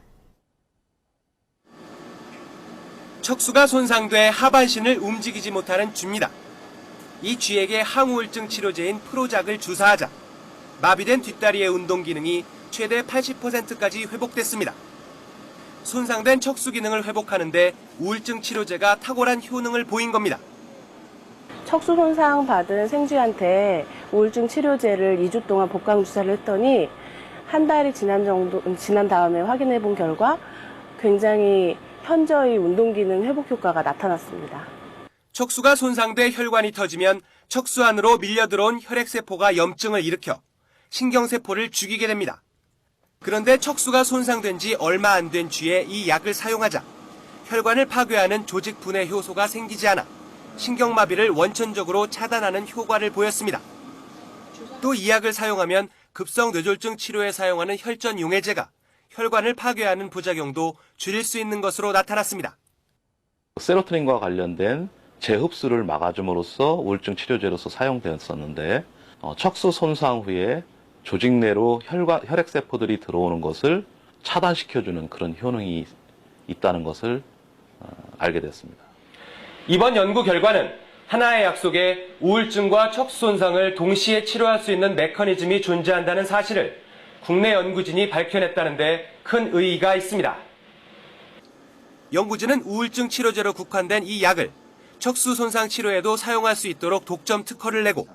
Speaker 4: 척수가 손상돼 하반신을 움직이지 못하는 쥐입니다. 이 쥐에게 항우울증 치료제인 프로작을 주사하자 마비된 뒷다리의 운동 기능이 최대 80%까지 회복됐습니다. 손상된 척수 기능을 회복하는데 우울증 치료제가 탁월한 효능을 보인 겁니다.
Speaker 2: 척수 손상 받은 생쥐한테 우울증 치료제를 2주 동안 복강 주사를 했더니 한 달이 지난 다음에 확인해 본 결과 굉장히 현저히 운동 기능 회복 효과가 나타났습니다.
Speaker 4: 척수가 손상돼 혈관이 터지면 척수 안으로 밀려들어온 혈액세포가 염증을 일으켜 신경세포를 죽이게 됩니다. 그런데 척수가 손상된 지 얼마 안 된 쥐에 이 약을 사용하자 혈관을 파괴하는 조직 분해 효소가 생기지 않아 신경마비를 원천적으로 차단하는 효과를 보였습니다. 또 이 약을 사용하면 급성 뇌졸중 치료에 사용하는 혈전 용해제가 혈관을 파괴하는 부작용도 줄일 수 있는 것으로 나타났습니다.
Speaker 5: 세로토닌과 관련된 재흡수를 막아줌으로써 우울증 치료제로서 사용되었었는데 척수 손상 후에 조직 내로 혈액세포들이 들어오는 것을 차단시켜주는 그런 효능이 있다는 것을 알게 됐습니다.
Speaker 4: 이번 연구 결과는 하나의 약 속에 우울증과 척수 손상을 동시에 치료할 수 있는 메커니즘이 존재한다는 사실을 국내 연구진이 밝혀냈다는데 큰 의의가 있습니다. 연구진은 우울증 치료제로 국한된 이 약을 척수 손상 치료에도 사용할 수 있도록 독점 특허를 내고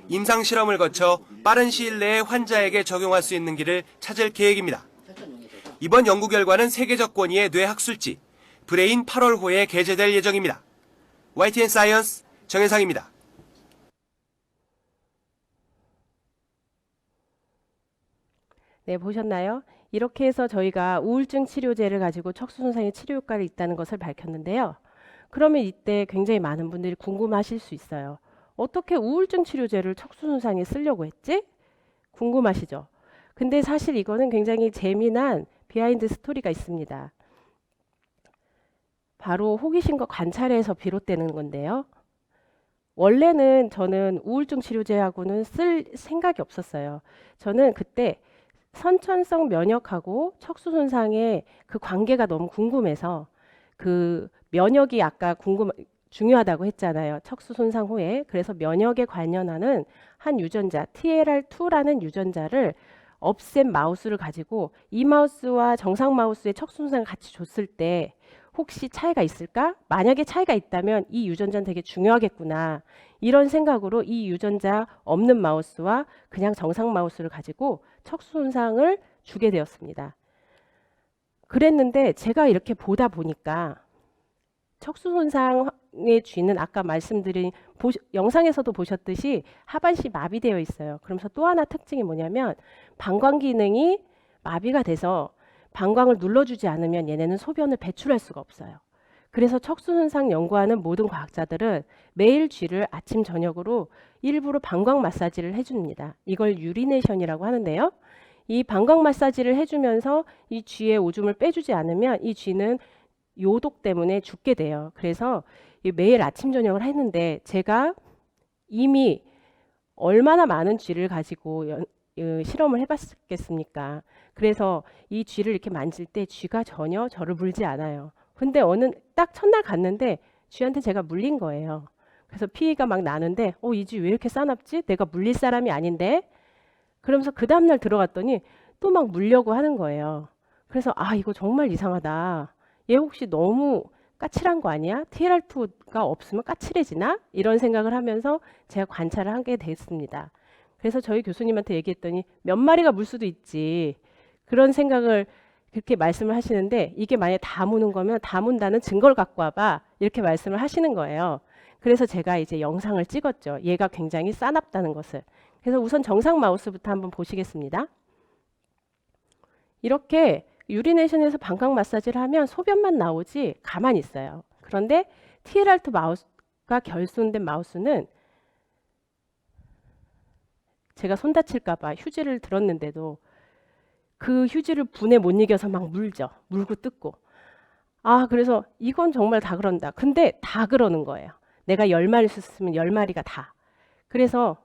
Speaker 4: 임상 실험을 거쳐 빠른 시일 내에 환자에게 적용할 수 있는 길을 찾을 계획입니다. 이번 연구 결과는 세계적 권위의 뇌학술지 브레인 8월호에 게재될 예정입니다. YTN 사이언스 정현상입니다.
Speaker 2: 네, 보셨나요? 이렇게 해서 저희가 우울증 치료제를 가지고 척수 손상의 치료 효과가 있다는 것을 밝혔는데요. 그러면 이때 굉장히 많은 분들이 궁금하실 수 있어요. 어떻게 우울증 치료제를 척수 손상에 쓰려고 했지? 궁금하시죠? 근데 사실 이거는 굉장히 재미난 비하인드 스토리가 있습니다. 바로 호기심과 관찰에서 비롯되는 건데요. 원래는 저는 우울증 치료제하고는 쓸 생각이 없었어요. 저는 그때 선천성 면역하고 척수 손상의 그 관계가 너무 궁금해서 그 면역이 아까 중요하다고 했잖아요. 척수 손상 후에. 그래서 면역에 관련하는 한 유전자 TLR2라는 유전자를 없앤 마우스를 가지고 이 마우스와 정상 마우스의 척수 손상을 같이 줬을 때 혹시 차이가 있을까? 만약에 차이가 있다면 이 유전자는 되게 중요하겠구나. 이런 생각으로 이 유전자 없는 마우스와 그냥 정상 마우스를 가지고 척수 손상을 주게 되었습니다. 그랬는데 제가 이렇게 보다 보니까 척수 손상의 쥐는 아까 말씀드린 영상에서도 보셨듯이 하반신이 마비되어 있어요. 그러면서 또 하나 특징이 뭐냐면 방광 기능이 마비가 돼서 방광을 눌러주지 않으면 얘네는 소변을 배출할 수가 없어요. 그래서 척수 손상 연구하는 모든 과학자들은 매일 쥐를 아침 저녁으로 일부러 방광 마사지를 해줍니다. 이걸 유리네이션이라고 하는데요. 이 방광 마사지를 해주면서 이 쥐의 오줌을 빼주지 않으면 이 쥐는 요독 때문에 죽게 돼요. 그래서 매일 아침 저녁을 했는데 제가 이미 얼마나 많은 쥐를 가지고 실험을 해봤겠습니까? 그래서 이 쥐를 이렇게 만질 때 쥐가 전혀 저를 물지 않아요. 근데 딱 첫날 갔는데 쥐한테 제가 물린 거예요. 그래서 피가 막 나는데 이 쥐 왜 이렇게 싸납지? 내가 물릴 사람이 아닌데? 그러면서 그 다음날 들어갔더니 또 막 물려고 하는 거예요. 그래서 이거 정말 이상하다. 얘 혹시 너무 까칠한 거 아니야? TLR2가 없으면 까칠해지나? 이런 생각을 하면서 제가 관찰을 하게 됐습니다. 그래서 저희 교수님한테 얘기했더니 몇 마리가 물 수도 있지. 그런 생각을 그렇게 말씀을 하시는데 이게 만약에 다 무는 거면 다 문다는 증거를 갖고 와봐. 이렇게 말씀을 하시는 거예요. 그래서 제가 이제 영상을 찍었죠. 얘가 굉장히 싸납다는 것을. 그래서 우선 정상 마우스부터 한번 보시겠습니다. 이렇게 유리네이션에서 방광 마사지를 하면 소변만 나오지 가만히 있어요. 그런데 TLR2 마우스가 결손된 마우스는 제가 손 다칠까 봐 휴지를 들었는데도 그 휴지를 분에 못 이겨서 막 물죠. 물고 뜯고. 그래서 이건 정말 다 그런다. 근데 다 그러는 거예요. 내가 10마리 썼으면 10마리가 다. 그래서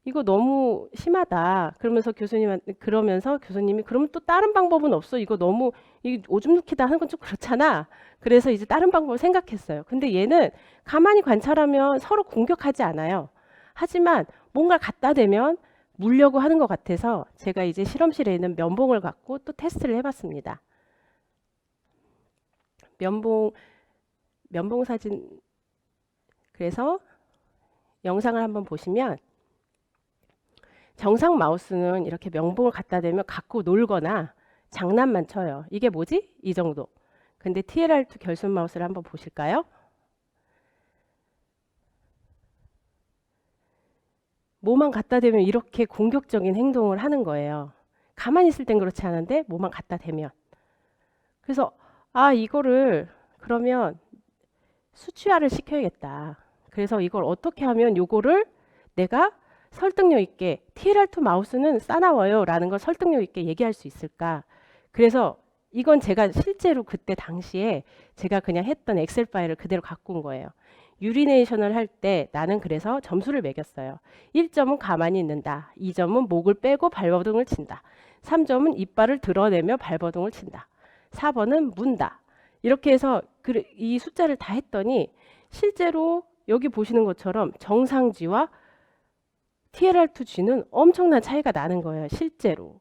Speaker 2: 이거 너무 심하다. 그러면서 교수님이 그러면 또 다른 방법은 없어. 이거 너무 오줌 누키다 하는 건 좀 그렇잖아. 그래서 이제 다른 방법을 생각했어요. 근데 얘는 가만히 관찰하면 서로 공격하지 않아요. 하지만 뭔가 갖다 대면 물려고 하는 것 같아서 제가 이제 실험실에 있는 면봉을 갖고 또 테스트를 해봤습니다. 면봉 사진. 그래서 영상을 한번 보시면 정상 마우스는 이렇게 면봉을 갖다 대면 갖고 놀거나 장난만 쳐요. 이게 뭐지? 이 정도. 근데 TLR2 결손 마우스를 한번 보실까요? 뭐만 갖다 대면 이렇게 공격적인 행동을 하는 거예요. 가만히 있을 땐 그렇지 않은데 뭐만 갖다 대면. 그래서 이거를 그러면 수치화를 시켜야겠다. 그래서 이걸 어떻게 하면 요거를 내가 설득력 있게 TLR2 마우스는 싸나워요 라는 걸 설득력 있게 얘기할 수 있을까. 그래서 이건 제가 실제로 그때 당시에 제가 그냥 했던 엑셀 파일을 그대로 갖고 온 거예요. 유리네이션을 할 때 나는 그래서 점수를 매겼어요. 1점은 가만히 있는다. 2점은 목을 빼고 발버둥을 친다. 3점은 이빨을 드러내며 발버둥을 친다. 4번은 문다. 이렇게 해서 이 숫자를 다 했더니 실제로 여기 보시는 것처럼 정상쥐와 TLR2G는 엄청난 차이가 나는 거예요. 실제로.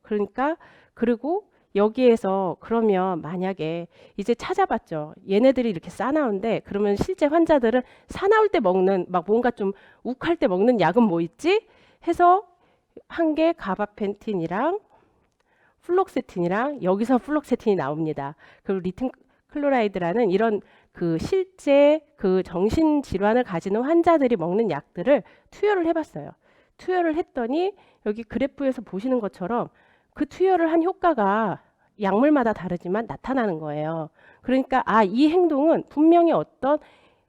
Speaker 2: 그리고 여기에서 그러면 만약에 이제 찾아봤죠. 얘네들이 이렇게 싸나운데 그러면 실제 환자들은 사나울 때 먹는 막 뭔가 좀 욱할 때 먹는 약은 뭐 있지? 해서 한 게 가바펜틴이랑 플록세틴이랑 여기서 플록세틴이 나옵니다. 그리고 리튬 클로라이드라는 이런 그 실제 그 정신 질환을 가지는 환자들이 먹는 약들을 투여를 해봤어요. 투여를 했더니 여기 그래프에서 보시는 것처럼 그 투여를 한 효과가 약물마다 다르지만 나타나는 거예요. 그러니까 이 행동은 분명히 어떤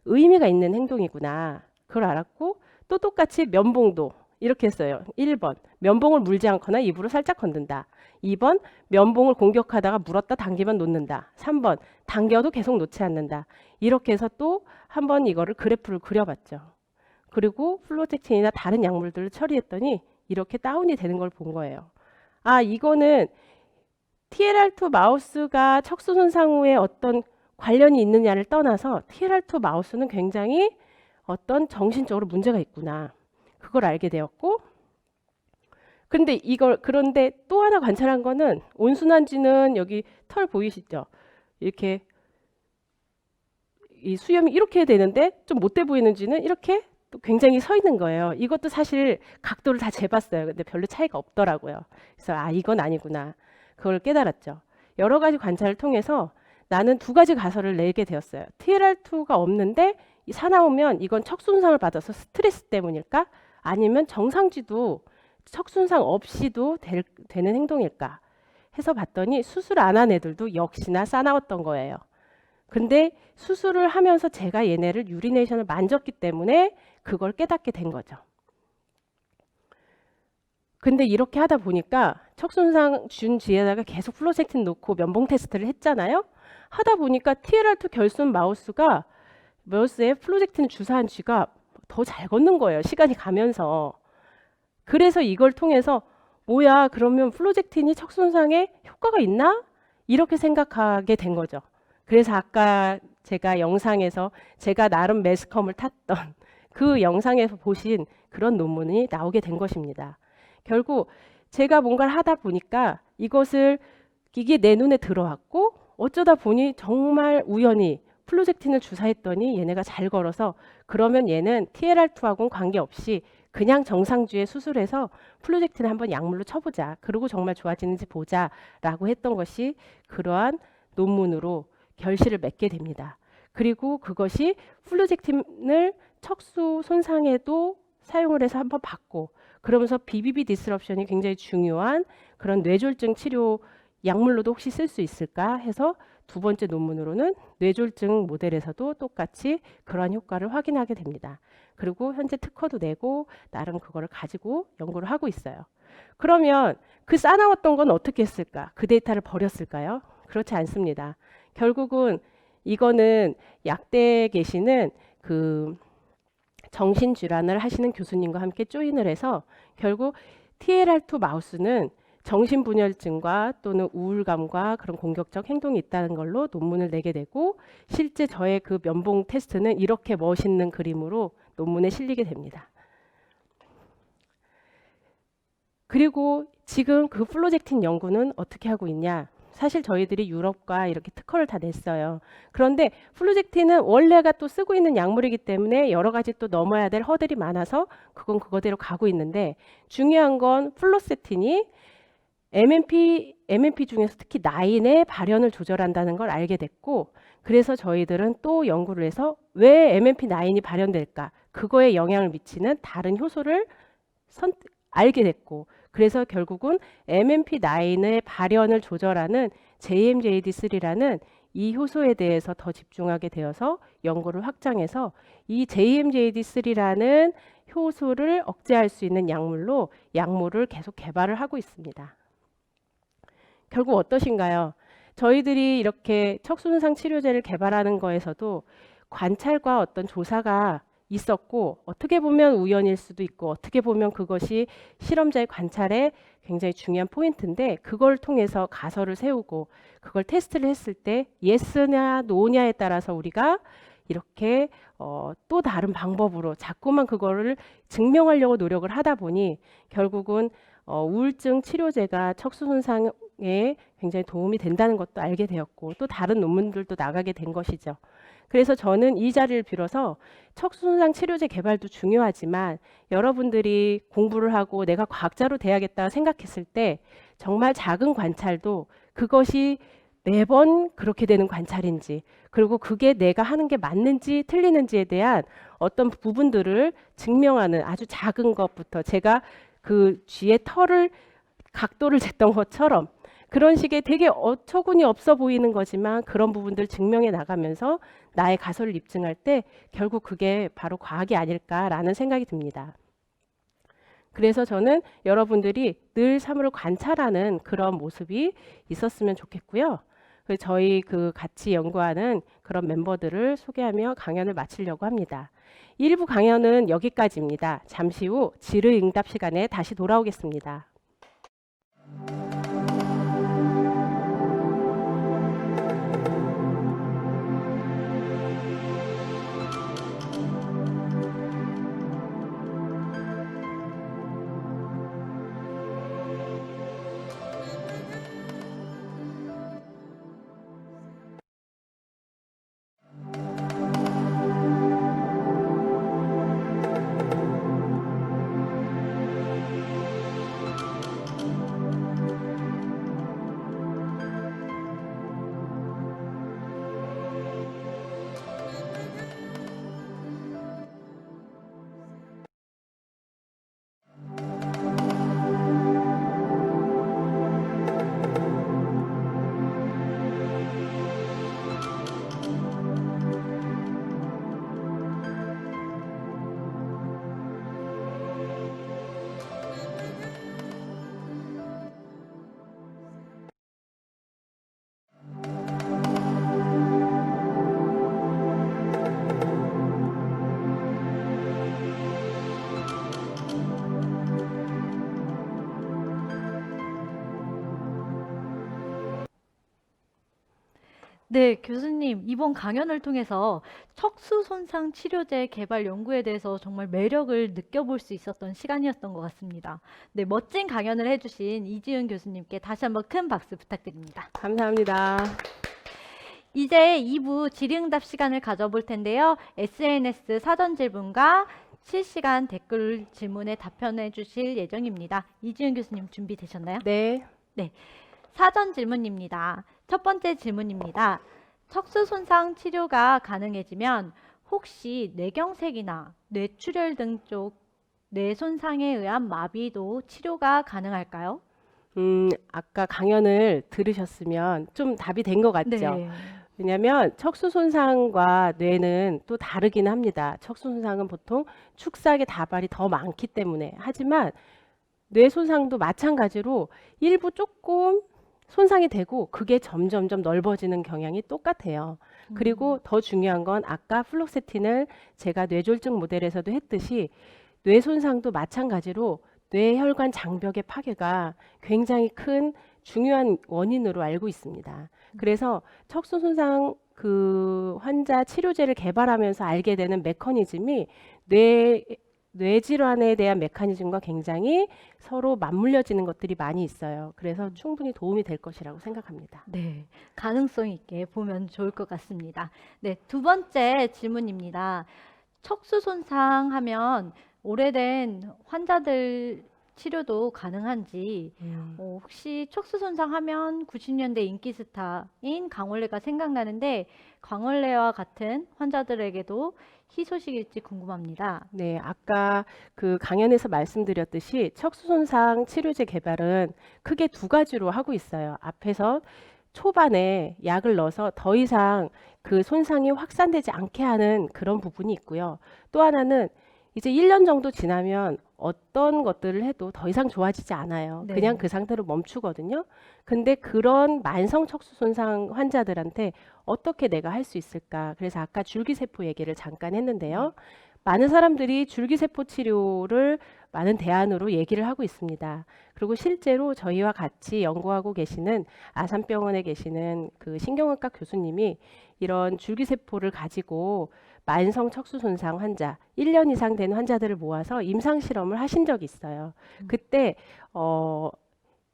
Speaker 2: 의미가 있는 행동이구나. 그걸 알았고 또 똑같이 면봉도 이렇게 했어요. 1번 면봉을 물지 않거나 입으로 살짝 건든다. 2번 면봉을 공격하다가 물었다 당기면 놓는다. 3번 당겨도 계속 놓지 않는다. 이렇게 해서 또 한번 이거를 그래프를 그려봤죠. 그리고 플로젝틴이나 다른 약물들을 처리했더니 이렇게 다운이 되는 걸 본 거예요. 아, 이거는 TLR2 마우스가 척수 손상 후에 어떤 관련이 있느냐를 떠나서 TLR2 마우스는 굉장히 어떤 정신적으로 문제가 있구나. 그걸 알게 되었고, 그런데 또 하나 관찰한 거는 온순한쥐는 여기 털 보이시죠? 이렇게 이 수염이 이렇게 되는데 좀 못돼 보이는 쥐는 이렇게 또 굉장히 서 있는 거예요. 이것도 사실 각도를 다 재봤어요. 근데 별로 차이가 없더라고요. 그래서 아, 이건 아니구나. 그걸 깨달았죠. 여러 가지 관찰을 통해서 나는 두 가지 가설을 내게 되었어요. TLR2가 없는데 사나우면 이건 척순상을 받아서 스트레스 때문일까? 아니면 정상쥐도 척순상 없이도 되는 행동일까? 해서 봤더니 수술 안 한 애들도 역시나 싸나웠던 거예요. 근데 수술을 하면서 제가 얘네를 유리네이션을 만졌기 때문에 그걸 깨닫게 된 거죠. 근데 이렇게 하다 보니까 척순상 준 쥐에다가 계속 플로젝틴 놓고 면봉 테스트를 했잖아요. 하다 보니까 TLR2 결손 마우스에 플로젝틴을 주사한 쥐가 더 잘 걷는 거예요. 시간이 가면서. 그래서 이걸 통해서 뭐야, 그러면 플로젝틴이 척순상에 효과가 있나? 이렇게 생각하게 된 거죠. 그래서 아까 제가 영상에서 제가 나름 매스컴을 탔던 그 영상에서 보신 그런 논문이 나오게 된 것입니다. 결국 제가 뭔가를 하다 보니까 이게 내 눈에 들어왔고 어쩌다 보니 정말 우연히 플로젝틴을 주사했더니 얘네가 잘 걸어서 그러면 얘는 TLR2하고는 관계없이 그냥 정상쥐에 수술해서 플로젝틴을 한번 약물로 쳐보자. 그리고 정말 좋아지는지 보자라고 했던 것이 그러한 논문으로 결실을 맺게 됩니다. 그리고 그것이 플로젝틴을 척수 손상에도 사용을 해서 한번 봤고 그러면서 BBB 디스럽션이 굉장히 중요한 그런 뇌졸중 치료 약물로도 혹시 쓸 수 있을까 해서 두 번째 논문으로는 뇌졸중 모델에서도 똑같이 그러한 효과를 확인하게 됩니다. 그리고 현재 특허도 내고 나름 그거를 가지고 연구를 하고 있어요. 그러면 그 싸나웠던 건 어떻게 했을까? 그 데이터를 버렸을까요? 그렇지 않습니다. 결국은 이거는 약대에 계시는 그 정신질환을 하시는 교수님과 함께 조인을 해서 결국 TLR2 마우스는 정신분열증과 또는 우울감과 그런 공격적 행동이 있다는 걸로 논문을 내게 되고 실제 저의 그 면봉 테스트는 이렇게 멋있는 그림으로 논문에 실리게 됩니다. 그리고 지금 그 플로젝틴 연구는 어떻게 하고 있냐? 사실 저희들이 유럽과 이렇게 특허를 다 냈어요. 그런데 플로젝틴은 원래가 또 쓰고 있는 약물이기 때문에 여러 가지 또 넘어야 될 허들이 많아서 그건 그거대로 가고 있는데 중요한 건 플로세틴이 MMP 중에서 특히 나인의 발현을 조절한다는 걸 알게 됐고 그래서 저희들은 또 연구를 해서 왜 MMP9이 발현될까? 그거에 영향을 미치는 다른 효소를 알게 됐고 그래서 결국은 MMP9의 발현을 조절하는 JMJD3라는 이 효소에 대해서 더 집중하게 되어서 연구를 확장해서 이 JMJD3라는 효소를 억제할 수 있는 약물을 계속 개발을 하고 있습니다. 결국 어떠신가요? 저희들이 이렇게 척순상 치료제를 개발하는 거에서도 관찰과 어떤 조사가 있었고 어떻게 보면 우연일 수도 있고 어떻게 보면 그것이 실험자의 관찰에 굉장히 중요한 포인트인데 그걸 통해서 가설을 세우고 그걸 테스트를 했을 때 예스냐 노냐에 따라서 우리가 이렇게 또 다른 방법으로 자꾸만 그거를 증명하려고 노력을 하다 보니 결국은 우울증 치료제가 척수 손상에 굉장히 도움이 된다는 것도 알게 되었고 또 다른 논문들도 나가게 된 것이죠. 그래서 저는 이 자리를 빌어서 척수 손상 치료제 개발도 중요하지만 여러분들이 공부를 하고 내가 과학자로 돼야겠다 생각했을 때 정말 작은 관찰도 그것이 매번 그렇게 되는 관찰인지 그리고 그게 내가 하는 게 맞는지 틀리는지에 대한 어떤 부분들을 증명하는 아주 작은 것부터 제가 그 쥐의 털을 각도를 쟀던 것처럼 그런 식의 되게 어처구니 없어 보이는 거지만 그런 부분들 증명해 나가면서 나의 가설을 입증할 때 결국 그게 바로 과학이 아닐까라는 생각이 듭니다. 그래서 저는 여러분들이 늘 사물을 관찰하는 그런 모습이 있었으면 좋겠고요. 저희 같이 연구하는 그런 멤버들을 소개하며 강연을 마치려고 합니다. 1부 강연은 여기까지입니다. 잠시 후 질의응답 시간에 다시 돌아오겠습니다.
Speaker 1: 네, 교수님, 이번 강연을 통해서 척수 손상 치료제 개발 연구에 대해서 정말 매력을 느껴볼 수 있었던 시간이었던 것 같습니다. 네, 멋진 강연을 해주신 이지은 교수님께 다시 한번 큰 박수 부탁드립니다.
Speaker 2: 감사합니다.
Speaker 1: 이제 2부 질의응답 시간을 가져볼 텐데요. SNS 사전 질문과 실시간 댓글 질문에 답변해 주실 예정입니다. 이지은 교수님 준비되셨나요?
Speaker 2: 네.
Speaker 1: 사전 질문입니다. 첫 번째 질문입니다. 척수 손상 치료가 가능해지면 혹시 뇌경색이나 뇌출혈 등 쪽 뇌 손상에 의한 마비도 치료가 가능할까요?
Speaker 2: 아까 강연을 들으셨으면 좀 답이 된 것 같죠?
Speaker 1: 네.
Speaker 2: 왜냐하면 척수 손상과 뇌는 또 다르긴 합니다. 척수 손상은 보통 축삭의 다발이 더 많기 때문에. 하지만 뇌 손상도 마찬가지로 일부 조금 손상이 되고 그게 점점점 넓어지는 경향이 똑같아요. 그리고 더 중요한 건 아까 플록세틴을 제가 뇌졸중 모델에서도 했듯이 뇌 손상도 마찬가지로 뇌혈관 장벽의 파괴가 굉장히 큰 중요한 원인으로 알고 있습니다. 그래서 척수 손상 환자 치료제를 개발하면서 알게 되는 메커니즘이 뇌질환에 대한 메커니즘과 굉장히 서로 맞물려지는 것들이 많이 있어요. 그래서 충분히 도움이 될 것이라고 생각합니다.
Speaker 1: 네, 가능성 있게 보면 좋을 것 같습니다. 네, 두 번째 질문입니다. 척수 손상하면 오래된 환자들 치료도 가능한지, 혹시 척수 손상하면 90년대 인기 스타인 강원래가 생각나는데 강원래와 같은 환자들에게도 희소식일지 궁금합니다.
Speaker 2: 네, 아까 강연에서 말씀드렸듯이 척수 손상 치료제 개발은 크게 두 가지로 하고 있어요. 앞에서 초반에 약을 넣어서 더 이상 그 손상이 확산되지 않게 하는 그런 부분이 있고요. 또 하나는 이제 1년 정도 지나면 어떤 것들을 해도 더 이상 좋아지지 않아요.
Speaker 1: 네.
Speaker 2: 그냥 그 상태로 멈추거든요. 근데 그런 만성 척수 손상 환자들한테 어떻게 내가 할 수 있을까? 그래서 아까 줄기세포 얘기를 잠깐 했는데요. 많은 사람들이 줄기세포 치료를 많은 대안으로 얘기를 하고 있습니다. 그리고 실제로 저희와 같이 연구하고 계시는 아산병원에 계시는 신경외과 교수님이 이런 줄기세포를 가지고 만성 척수 손상 환자, 1년 이상 된 환자들을 모아서 임상 실험을 하신 적이 있어요. 그때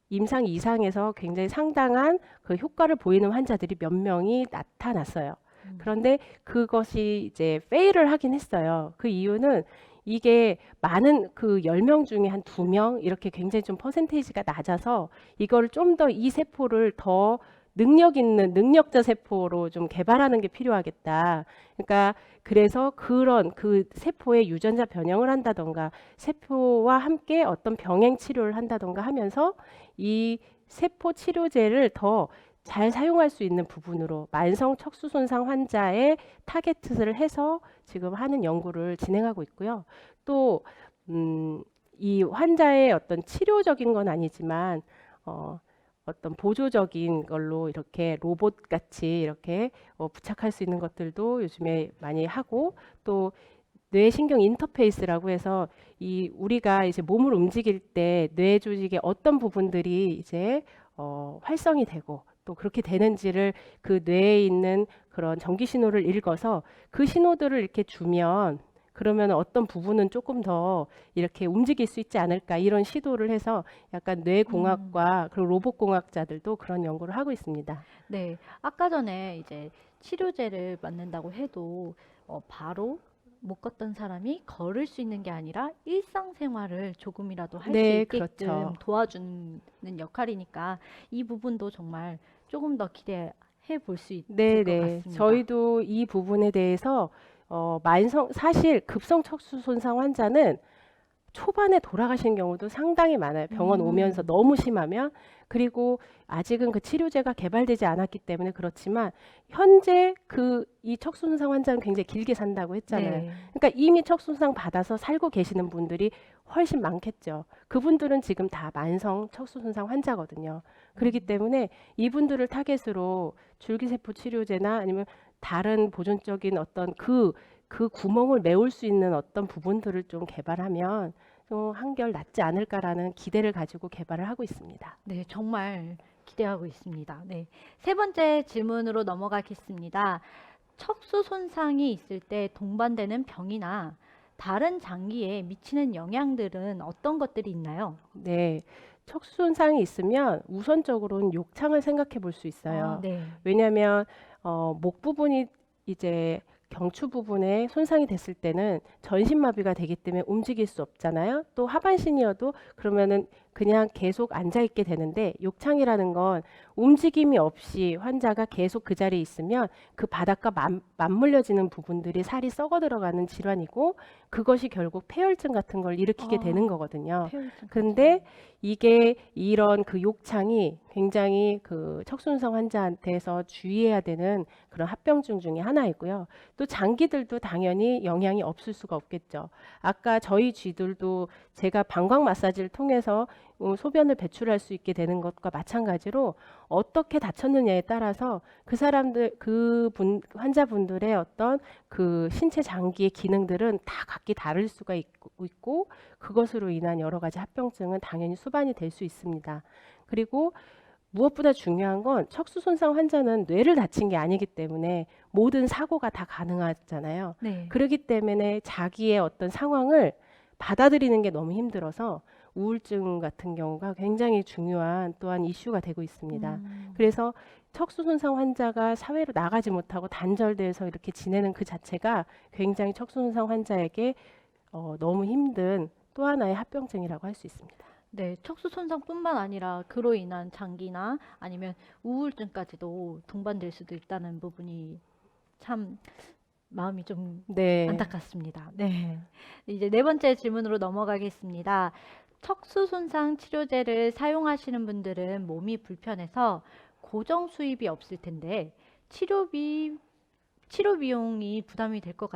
Speaker 2: 임상 이상에서 굉장히 상당한 효과를 보이는 환자들이 몇 명이 나타났어요. 그런데 그것이 이제 페일을 하긴 했어요. 그 이유는 이게 많은 10명 중에 한 2명 이렇게 굉장히 좀 퍼센테이지가 낮아서 이걸 좀 더 이 세포를 더 능력 있는 능력자 세포로 좀 개발하는 게 필요하겠다. 그러니까 그래서 그런 세포의 유전자 변형을 한다던가 세포와 함께 어떤 병행 치료를 한다던가 하면서 이 세포 치료제를 더 잘 사용할 수 있는 부분으로 만성 척수 손상 환자의 타겟을 해서 지금 하는 연구를 진행하고 있고요. 또 이 환자의 어떤 치료적인 건 아니지만 어떤 보조적인 걸로 이렇게 로봇 같이 이렇게 부착할 수 있는 것들도 요즘에 많이 하고, 또 뇌신경 인터페이스라고 해서 이 우리가 이제 몸을 움직일 때 뇌 조직의 어떤 부분들이 이제 활성이 되고 또 그렇게 되는지를 그 뇌에 있는 그런 전기 신호를 읽어서 그 신호들을 이렇게 주면 그러면 어떤 부분은 조금 더 이렇게 움직일 수 있지 않을까, 이런 시도를 해서 약간 뇌공학과 그리고 로봇공학자들도 그런 연구를 하고 있습니다.
Speaker 1: 네, 아까 전에 이제 치료제를 맞는다고 해도 바로 못 걷던 사람이 걸을 수 있는 게 아니라 일상생활을 조금이라도 할 수
Speaker 2: 네,
Speaker 1: 있게끔
Speaker 2: 그렇죠.
Speaker 1: 도와주는 역할이니까 이 부분도 정말 조금 더 기대해 볼 수 있을
Speaker 2: 네,
Speaker 1: 것
Speaker 2: 네.
Speaker 1: 같습니다.
Speaker 2: 저희도 이 부분에 대해서 사실 급성 척수 손상 환자는 초반에 돌아가신 경우도 상당히 많아요. 병원 오면서 너무 심하면. 그리고 아직은 그 치료제가 개발되지 않았기 때문에 그렇지만 현재 이 척수 손상 환자는 굉장히 길게 산다고 했잖아요.
Speaker 1: 네.
Speaker 2: 그러니까 이미 척수 손상 받아서 살고 계시는 분들이 훨씬 많겠죠. 그분들은 지금 다 만성 척수 손상 환자거든요. 그렇기 때문에 이분들을 타겟으로 줄기세포 치료제나 아니면 다른 보존적인 어떤 그 구멍을 메울 수 있는 어떤 부분들을 좀 개발하면 좀 한결 낫지 않을까라는 기대를 가지고 개발을 하고 있습니다.
Speaker 1: 네, 정말 기대하고 있습니다. 네. 세 번째 질문으로 넘어가겠습니다. 척수 손상이 있을 때 동반되는 병이나 다른 장기에 미치는 영향들은 어떤 것들이 있나요?
Speaker 2: 네, 척수 손상이 있으면 우선적으로는 욕창을 생각해 볼 수 있어요.
Speaker 1: 네.
Speaker 2: 왜냐하면 목 부분이 이제 경추 부분에 손상이 됐을 때는 전신마비가 되기 때문에 움직일 수 없잖아요. 또 하반신이어도 그러면은 그냥 계속 앉아 있게 되는데, 욕창이라는 건 움직임이 없이 환자가 계속 그 자리에 있으면 그 바닥과 맞물려지는 부분들이 살이 썩어 들어가는 질환이고, 그것이 결국 폐혈증 같은 걸 일으키게 되는 거거든요.
Speaker 1: 폐혈증.
Speaker 2: 근데 이게 이런 그 욕창이 굉장히 그 척수손상 환자한테서 주의해야 되는 그런 합병증 중에 하나이고요. 또 장기들도 당연히 영향이 없을 수가 없겠죠. 아까 저희 쥐들도 제가 방광 마사지를 통해서 소변을 배출할 수 있게 되는 것과 마찬가지로 어떻게 다쳤느냐에 따라서 그 사람들 환자분들의 어떤 그 신체 장기의 기능들은 다 각기 다를 수가 있고 그것으로 인한 여러 가지 합병증은 당연히 수반이 될 수 있습니다. 그리고 무엇보다 중요한 건 척수 손상 환자는 뇌를 다친 게 아니기 때문에 모든 사고가 다 가능하잖아요.
Speaker 1: 네.
Speaker 2: 그렇기 때문에 자기의 어떤 상황을 받아들이는 게 너무 힘들어서 우울증 같은 경우가 굉장히 중요한 또한 이슈가 되고 있습니다. 그래서 척수 손상 환자가 사회로 나가지 못하고 단절돼서 이렇게 지내는 그 자체가 굉장히 척수 손상 환자에게 너무 힘든 또 하나의 합병증이라고 할 수 있습니다.
Speaker 1: 네, 척수 손상뿐만 아니라 그로 인한 장기나 아니면 우울증까지도 동반될 수도 있다는 부분이 참 마음이 좀
Speaker 2: 네.
Speaker 1: 안타깝습니다. 네. 이제 네 번째 질문으로 넘어가겠습니다. 척수 손상 치료제를 사용하시는 분들은 몸이 불편해서 고정 수입이 없을 텐데 치료 비용이 부담이 될 것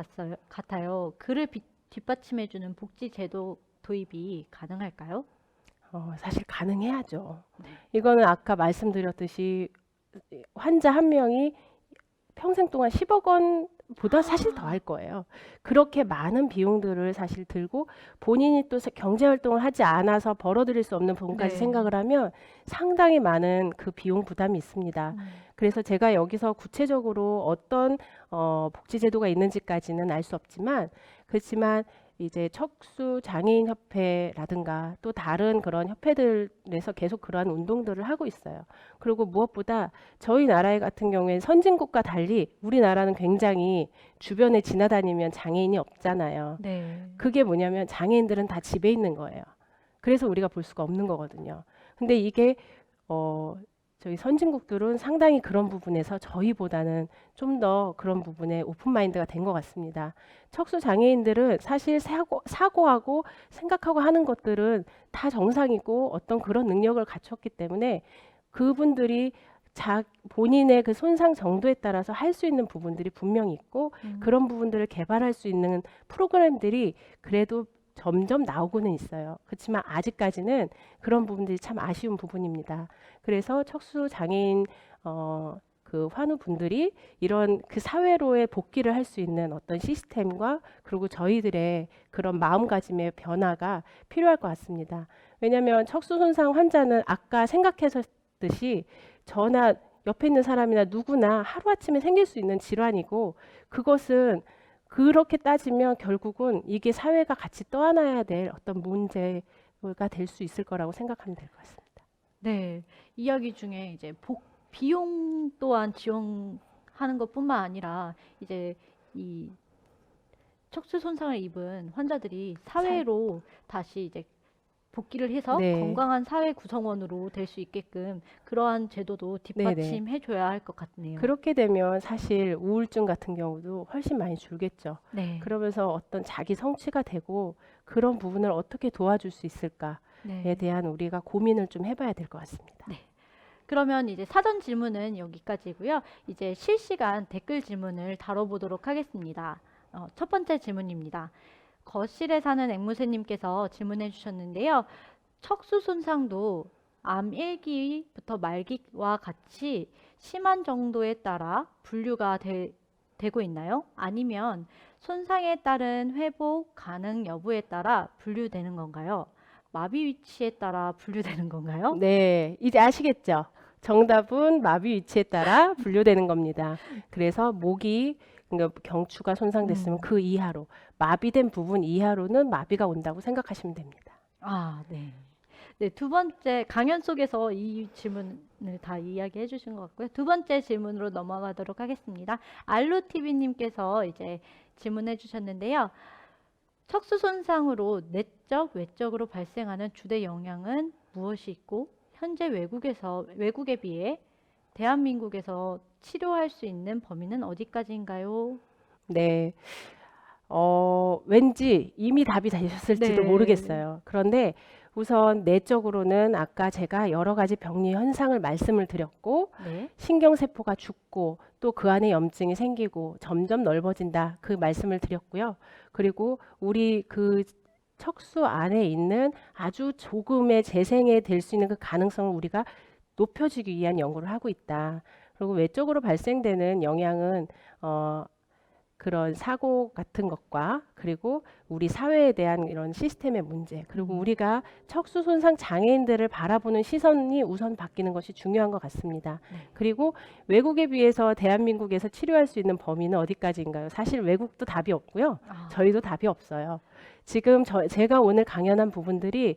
Speaker 1: 같아요. 그를 뒷받침해주는 복지 제도 도입이 가능할까요?
Speaker 2: 사실 가능해야죠. 이거는 아까 말씀드렸듯이 환자 한 명이 평생 동안 10억 원보다 사실 더 할 거예요. 그렇게 많은 비용들을 사실 들고 본인이 또 경제활동을 하지 않아서 벌어들일 수 없는 부분까지
Speaker 1: 네.
Speaker 2: 생각을 하면 상당히 많은 그 비용 부담이 있습니다. 그래서 제가 여기서 구체적으로 어떤 복지제도가 있는지까지는 알 수 없지만, 그렇지만 이제 척수 장애인 협회라든가 또 다른 그런 협회들에서 계속 그러한 운동들을 하고 있어요. 그리고 무엇보다 저희 나라 같은 경우에는 선진국과 달리 우리나라는 굉장히 주변에 지나다니면 장애인이 없잖아요.
Speaker 1: 네.
Speaker 2: 그게 뭐냐면 장애인들은 다 집에 있는 거예요. 그래서 우리가 볼 수가 없는 거거든요. 근데 이게 저희 선진국들은 상당히 그런 부분에서 저희보다는 좀 더 그런 부분에 오픈마인드가 된 것 같습니다. 척수 장애인들은 사실 사고하고 생각하고 하는 것들은 다 정상이고 어떤 그런 능력을 갖췄기 때문에 그분들이 본인의 그 손상 정도에 따라서 할 수 있는 부분들이 분명히 있고 그런 부분들을 개발할 수 있는 프로그램들이 그래도 점점 나오고는 있어요. 그렇지만 아직까지는 그런 부분들이 참 아쉬운 부분입니다. 그래서 척수 장애인 그 환우분들이 이런 그 사회로의 복귀를 할 수 있는 어떤 시스템과 그리고 저희들의 그런 마음가짐의 변화가 필요할 것 같습니다. 왜냐하면 척수 손상 환자는 아까 생각했듯이 저나 옆에 있는 사람이나 누구나 하루아침에 생길 수 있는 질환이고, 그것은 그렇게 따지면 결국은 이게 사회가 같이 떠안아야 될 어떤 문제가 될 수 있을 거라고 생각하면 될 것 같습니다.
Speaker 1: 네, 이야기 중에 이제 비용 또한 지원하는 것뿐만 아니라 이제 이 척수 손상을 입은 환자들이 사회로 다시 이제 복귀를 해서
Speaker 2: 네.
Speaker 1: 건강한 사회 구성원으로 될 수 있게끔 그러한 제도도 뒷받침해 줘야 할 것 같네요.
Speaker 2: 그렇게 되면 사실 우울증 같은 경우도 훨씬 많이 줄겠죠.
Speaker 1: 네.
Speaker 2: 그러면서 어떤 자기 성취가 되고 그런 부분을 어떻게 도와줄 수 있을까에
Speaker 1: 네.
Speaker 2: 대한 우리가 고민을 좀 해봐야 될 것 같습니다.
Speaker 1: 네. 그러면 이제 사전 질문은 여기까지고요. 이제 실시간 댓글 질문을 다뤄보도록 하겠습니다. 첫 번째 질문입니다. 거실에 사는 앵무새님께서 질문해 주셨는데요. 척수 손상도 암 1기부터 말기와 같이 심한 정도에 따라 분류가 되고 있나요? 아니면 손상에 따른 회복 가능 여부에 따라 분류되는 건가요? 마비 위치에 따라 분류되는 건가요?
Speaker 2: 네, 이제 아시겠죠? 정답은 마비 위치에 따라 분류되는 겁니다. 그래서 목이 그러니까 경추가 손상됐으면 그 이하로, 마비된 부분 이하로는 마비가 온다고 생각하시면 됩니다.
Speaker 1: 아, 네. 네, 두 번째 강연 속에서 이 질문을 다 이야기해 주신 것 같고요. 두 번째 질문으로 넘어가도록 하겠습니다. 알루TV님께서 이제 질문해 주셨는데요. 척수 손상으로 내적, 외적으로 발생하는 주대 영향은 무엇이 있고 현재 외국에 비해 대한민국에서 치료할 수 있는 범위는 어디까지인가요?
Speaker 2: 네, 왠지 이미 답이 되셨을지도
Speaker 1: 네.
Speaker 2: 모르겠어요. 그런데 우선 내적으로는 아까 제가 여러 가지 병리 현상을 말씀을 드렸고,
Speaker 1: 네.
Speaker 2: 신경세포가 죽고 또 그 안에 염증이 생기고 점점 넓어진다, 그 말씀을 드렸고요. 그리고 우리 그 척수 안에 있는 아주 조금의 재생에 될 수 있는 그 가능성을 우리가 높여주기 위한 연구를 하고 있다. 그리고 외적으로 발생되는 영향은 그런 사고 같은 것과 그리고 우리 사회에 대한 이런 시스템의 문제, 그리고 우리가 척수 손상 장애인들을 바라보는 시선이 우선 바뀌는 것이 중요한 것 같습니다.
Speaker 1: 네.
Speaker 2: 그리고 외국에 비해서 대한민국에서 치료할 수 있는 범위는 어디까지인가요? 사실 외국도 답이 없고요. 저희도 답이 없어요. 지금 제가 오늘 강연한 부분들이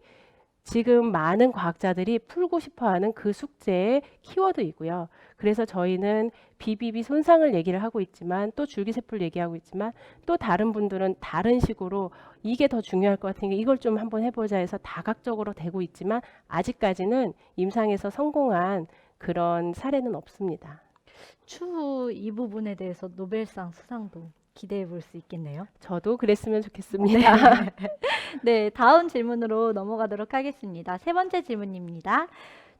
Speaker 2: 지금 많은 과학자들이 풀고 싶어하는 그 숙제의 키워드이고요. 그래서 저희는 BBB 손상을 얘기를 하고 있지만 또 줄기세포를 얘기하고 있지만 또 다른 분들은 다른 식으로 이게 더 중요할 것 같으니까 이걸 좀 한번 해보자 해서 다각적으로 되고 있지만 아직까지는 임상에서 성공한 그런 사례는 없습니다.
Speaker 1: 추후 이 부분에 대해서 노벨상 수상도 기대해 볼 수 있겠네요.
Speaker 2: 저도 그랬으면 좋겠습니다.
Speaker 1: 네, 다음 질문으로 넘어가도록 하겠습니다. 세 번째 질문입니다.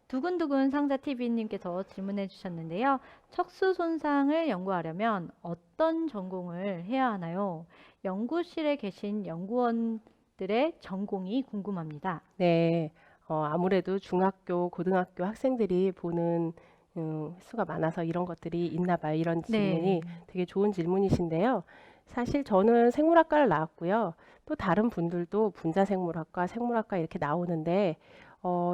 Speaker 1: 두근두근 상자TV님께서 질문해 주셨는데요. 척수 손상을 연구하려면 어떤 전공을 해야 하나요? 연구실에 계신 연구원들의 전공이 궁금합니다.
Speaker 2: 네, 아무래도 중학교, 고등학교 학생들이 보는 수가 많아서 이런 것들이 있나 봐요. 이런 질문이 되게 좋은 질문이신데요. 사실 저는 생물학과를 나왔고요. 또 다른 분들도 분자생물학과, 생물학과 이렇게 나오는데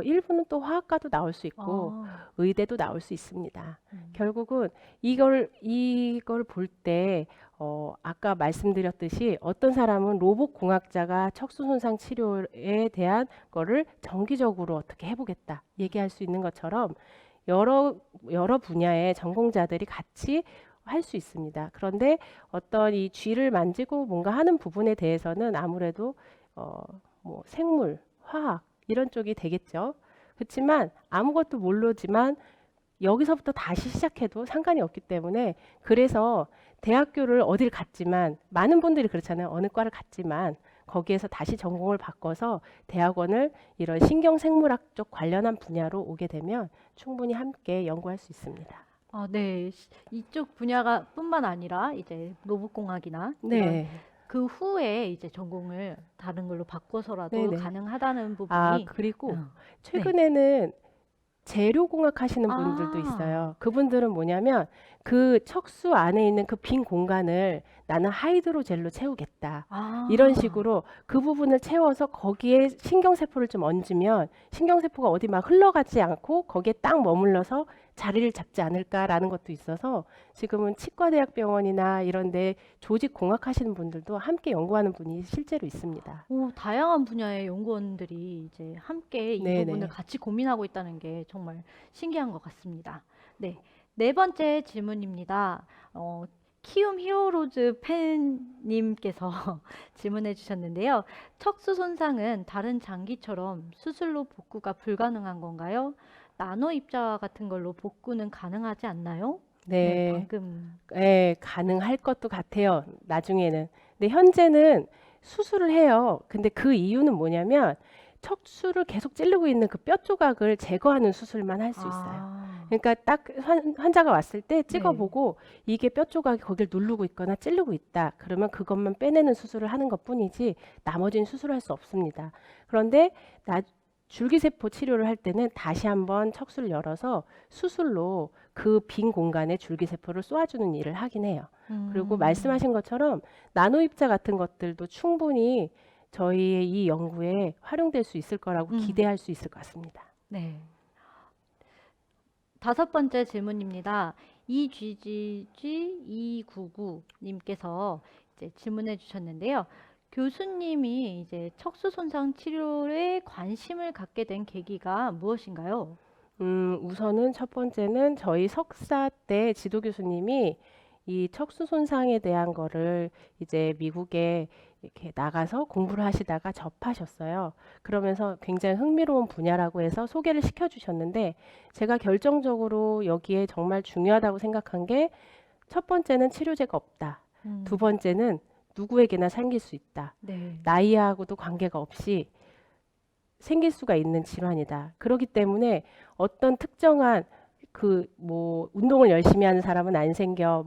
Speaker 2: 일부는 또 화학과도 나올 수 있고 의대도 나올 수 있습니다. 결국은 이걸 볼 때 아까 말씀드렸듯이 어떤 사람은 로봇공학자가 척수 손상 치료에 대한 거를 정기적으로 어떻게 해보겠다 얘기할 수 있는 것처럼 여러 분야의 전공자들이 같이 할 수 있습니다. 그런데 어떤 이 쥐를 만지고 뭔가 하는 부분에 대해서는 아무래도 뭐 생물, 화학 이런 쪽이 되겠죠. 그렇지만 아무것도 모르지만 여기서부터 다시 시작해도 상관이 없기 때문에 그래서 대학교를 어딜 갔지만 많은 분들이 그렇잖아요. 어느 과를 갔지만 거기에서 다시 전공을 바꿔서 대학원을 이런 신경생물학 쪽 관련한 분야로 오게 되면 충분히 함께 연구할 수 있습니다.
Speaker 1: 네, 이쪽 분야가 뿐만 아니라 이제 로봇공학이나 이런
Speaker 2: 네.
Speaker 1: 그 후에 이제 전공을 다른 걸로 바꿔서라도
Speaker 2: 네네.
Speaker 1: 가능하다는 부분이
Speaker 2: 아, 그리고
Speaker 1: 네.
Speaker 2: 최근에는 재료공학 하시는 분들도
Speaker 1: 아.
Speaker 2: 있어요. 그분들은 뭐냐면 그 척수 안에 있는 그 빈 공간을 나는 하이드로젤로 채우겠다. 이런 식으로 그 부분을 채워서 거기에 신경세포를 좀 얹으면 신경세포가 어디 막 흘러가지 않고 거기에 딱 머물러서 자리를 잡지 않을까라는 것도 있어서 지금은 치과대학병원이나 이런 데 조직공학 하시는 분들도 함께 연구하는 분이 실제로 있습니다.
Speaker 1: 다양한 분야의 연구원들이 이제 함께 이
Speaker 2: 네네.
Speaker 1: 부분을 같이 고민하고 있다는 게 정말 신기한 것 같습니다. 네, 네 번째 질문입니다. 키움 히어로즈 팬님께서 질문해 주셨는데요. 척수 손상은 다른 장기처럼 수술로 복구가 불가능한 건가요? 나노 입자 같은 걸로 복구는 가능하지 않나요?
Speaker 2: 네.
Speaker 1: 방금
Speaker 2: 예, 가능할 것도 같아요. 나중에는. 근데 현재는 수술을 해요. 근데 그 이유는 뭐냐면 척수를 계속 찌르고 있는 그 뼈 조각을 제거하는 수술만 할 수 있어요. 그러니까 딱 환자가 왔을 때 찍어보고 이게 뼈 조각이 거길 누르고 있거나 찌르고 있다. 그러면 그것만 빼내는 수술을 하는 것뿐이지 나머지는 수술할 수 없습니다. 그런데 줄기세포 치료를 할 때는 다시 한번 척수를 열어서 수술로 그 빈 공간에 줄기세포를 쏘아주는 일을 하긴 해요. 그리고 말씀하신 것처럼 나노입자 같은 것들도 충분히 저희의 이 연구에 활용될 수 있을 거라고 기대할 수 있을 것 같습니다.
Speaker 1: 네. 다섯 번째 질문입니다. EGG299님께서 이제 질문해 주셨는데요. 교수님이 이제 척수 손상 치료에 관심을 갖게 된 계기가 무엇인가요?
Speaker 2: 우선은 첫 번째는 저희 석사 때 지도 교수님이 이 척수 손상에 대한 거를 이제 미국에 이렇게 나가서 공부를 하시다가 접하셨어요. 그러면서 굉장히 흥미로운 분야라고 해서 소개를 시켜주셨는데 제가 결정적으로 여기에 정말 중요하다고 생각한 게 첫 번째는 치료제가 없다. 두 번째는 누구에게나 생길 수 있다.
Speaker 1: 네.
Speaker 2: 나이하고도 관계가 없이 생길 수가 있는 질환이다. 그렇기 때문에 어떤 특정한 운동을 열심히 하는 사람은 안 생겨,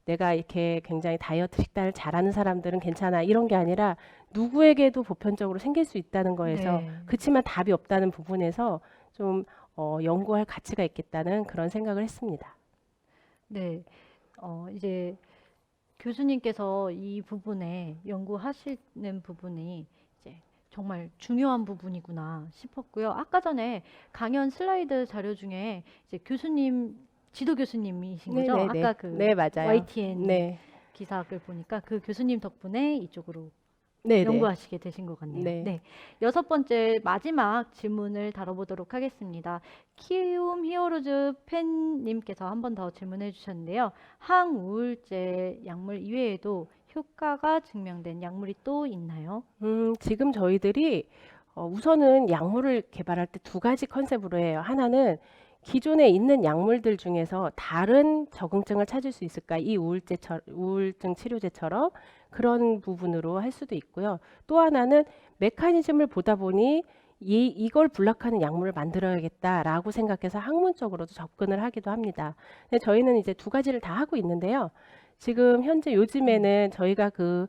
Speaker 2: 내가 이렇게 굉장히 다이어트 식단을 잘하는 사람들은 괜찮아. 이런 게 아니라 누구에게도 보편적으로 생길 수 있다는 거에서 그치만 답이 없다는 부분에서 좀 연구할 가치가 있겠다는 그런 생각을 했습니다.
Speaker 1: 네. 이제 교수님께서 이 부분에 연구하시는 부분이 이제 정말 중요한 부분이구나 싶었고요. 아까 전에 강연 슬라이드 자료 중에 이제 교수님, 지도 교수님이신 거죠?
Speaker 2: 네네네.
Speaker 1: 아까 그
Speaker 2: 네, 맞아요.
Speaker 1: YTN
Speaker 2: 네.
Speaker 1: 기사를 보니까 그 교수님 덕분에 이쪽으로
Speaker 2: 네네.
Speaker 1: 연구하시게 되신 것 같네요.
Speaker 2: 네.
Speaker 1: 네. 여섯 번째 마지막 질문을 다뤄보도록 하겠습니다. 키움 히어로즈 팬님께서 한 번 더 질문해 주셨는데요. 항우울제 약물 이외에도 효과가 증명된 약물이 또 있나요?
Speaker 2: 지금 저희들이 우선은 약물을 개발할 때 두 가지 컨셉으로 해요. 하나는 기존에 있는 약물들 중에서 다른 적응증을 찾을 수 있을까? 이 우울증 치료제처럼 그런 부분으로 할 수도 있고요. 또 하나는 메커니즘을 보다 보니 이걸 블락하는 약물을 만들어야겠다라고 생각해서 학문적으로도 접근을 하기도 합니다. 근데 저희는 이제 두 가지를 다 하고 있는데요. 지금 현재 요즘에는 저희가 그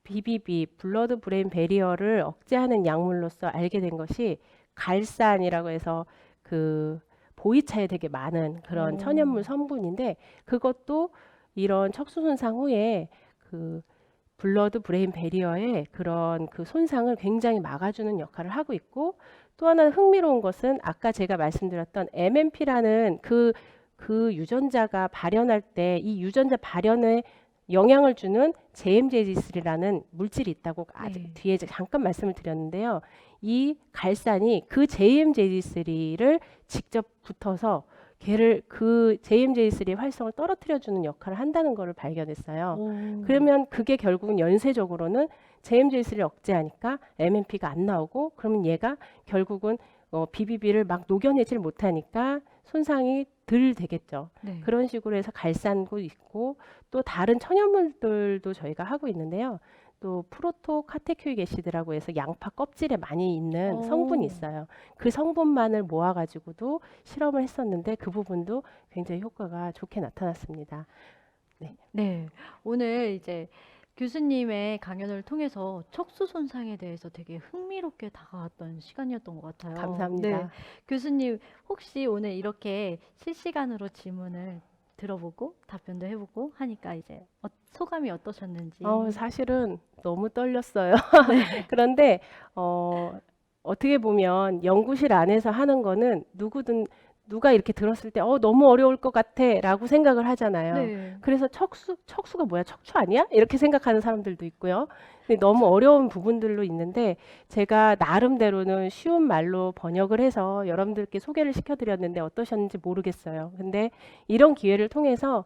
Speaker 2: BBB, 블러드 브레인 베리어를 억제하는 약물로서 알게 된 것이 갈산이라고 해서 그 보이차에 되게 많은 그런 천연물 성분인데 그것도 이런 척수 손상 후에 그 블러드 브레인 베리어의 그런 그 손상을 굉장히 막아주는 역할을 하고 있고 또 하나 흥미로운 것은 아까 제가 말씀드렸던 MMP라는 그 유전자가 발현할 때 이 유전자 발현에 영향을 주는 JMJ3라는 물질이 있다고 아직 뒤에 잠깐 말씀을 드렸는데요. 이 갈산이 그 JMJ3를 직접 붙어서 걔를 그 JMJ3의 활성을 떨어뜨려주는 역할을 한다는 것을 발견했어요. 그러면 그게 결국은 연쇄적으로는 JMJ3를 억제하니까 MMP가 안 나오고 그러면 얘가 결국은 BBB를 막 녹여내질 못하니까 손상이 덜 되겠죠.
Speaker 1: 네.
Speaker 2: 그런 식으로 해서 갈산도 있고 또 다른 천연물들도 저희가 하고 있는데요. 또 프로토카테큐익 애시드라고 해서 양파 껍질에 많이 있는 성분이 있어요. 그 성분만을 모아가지고도 실험을 했었는데 그 부분도 굉장히 효과가 좋게 나타났습니다.
Speaker 1: 네. 오늘 이제 교수님의 강연을 통해서 척수 손상에 대해서 되게 흥미롭게 다가왔던 시간이었던 것 같아요.
Speaker 2: 감사합니다.
Speaker 1: 네. 교수님 혹시 오늘 이렇게 실시간으로 질문을 들어보고 답변도 해보고 하니까 이제 소감이 어떠셨는지.
Speaker 2: 사실은 너무 떨렸어요. 그런데 어떻게 보면 연구실 안에서 하는 거는 누가 이렇게 들었을 때 너무 어려울 것 같아라고 생각을 하잖아요.
Speaker 1: 네.
Speaker 2: 그래서 척수가 뭐야? 척추 아니야? 이렇게 생각하는 사람들도 있고요. 근데 너무 어려운 부분들로 있는데 제가 나름대로는 쉬운 말로 번역을 해서 여러분들께 소개를 시켜드렸는데 어떠셨는지 모르겠어요. 근데 이런 기회를 통해서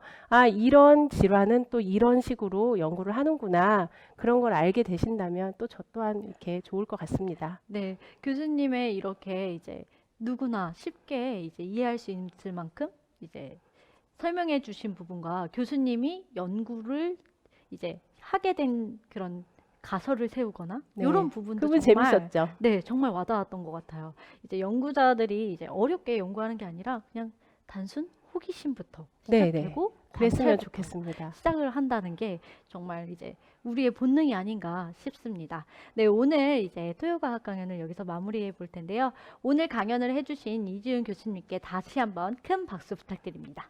Speaker 2: 이런 질환은 또 이런 식으로 연구를 하는구나. 그런 걸 알게 되신다면 또 저 또한 이렇게 좋을 것 같습니다.
Speaker 1: 네. 교수님의 이렇게 이제 누구나 쉽게 이제 이해할 수 있을 만큼 이제 설명해 주신 부분과 교수님이 연구를 이제 하게 된 그런 가설을 세우거나
Speaker 2: 네.
Speaker 1: 이런 부분도
Speaker 2: 그분
Speaker 1: 정말
Speaker 2: 재밌었죠.
Speaker 1: 네, 정말 와닿았던 것 같아요. 이제 연구자들이 이제 어렵게 연구하는 게 아니라 그냥 단순 호기심부터
Speaker 2: 네,
Speaker 1: 시작되고
Speaker 2: 그랬으면
Speaker 1: 관찰부터
Speaker 2: 좋겠습니다.
Speaker 1: 시작을 한다는 게 정말 이제 우리의 본능이 아닌가 싶습니다. 네, 오늘 이제 토요과학 강연을 여기서 마무리해 볼 텐데요. 오늘 강연을 해주신 이지훈 교수님께 다시 한번 큰 박수 부탁드립니다.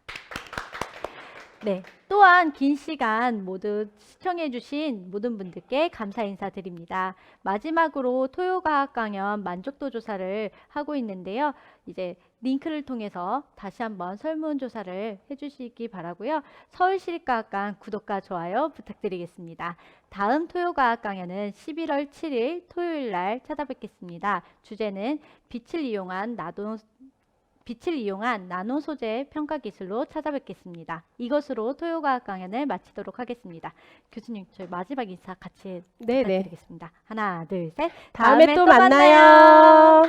Speaker 1: 네, 또한 긴 시간 모두 시청해주신 모든 분들께 감사 인사드립니다. 마지막으로 토요과학 강연 만족도 조사를 하고 있는데요. 이제 링크를 통해서 다시 한번 설문조사를 해주시기 바라고요. 서울시립과학관 구독과 좋아요 부탁드리겠습니다. 다음 토요과학 강연은 11월 7일 토요일 날 찾아뵙겠습니다. 주제는 빛을 이용한 나노 소재 평가 기술로 찾아뵙겠습니다. 이것으로 토요과학 강연을 마치도록 하겠습니다. 교수님, 저희 마지막 인사 같이
Speaker 2: 네네.
Speaker 1: 부탁드리겠습니다. 하나, 둘, 셋.
Speaker 2: 다음에 또 만나요.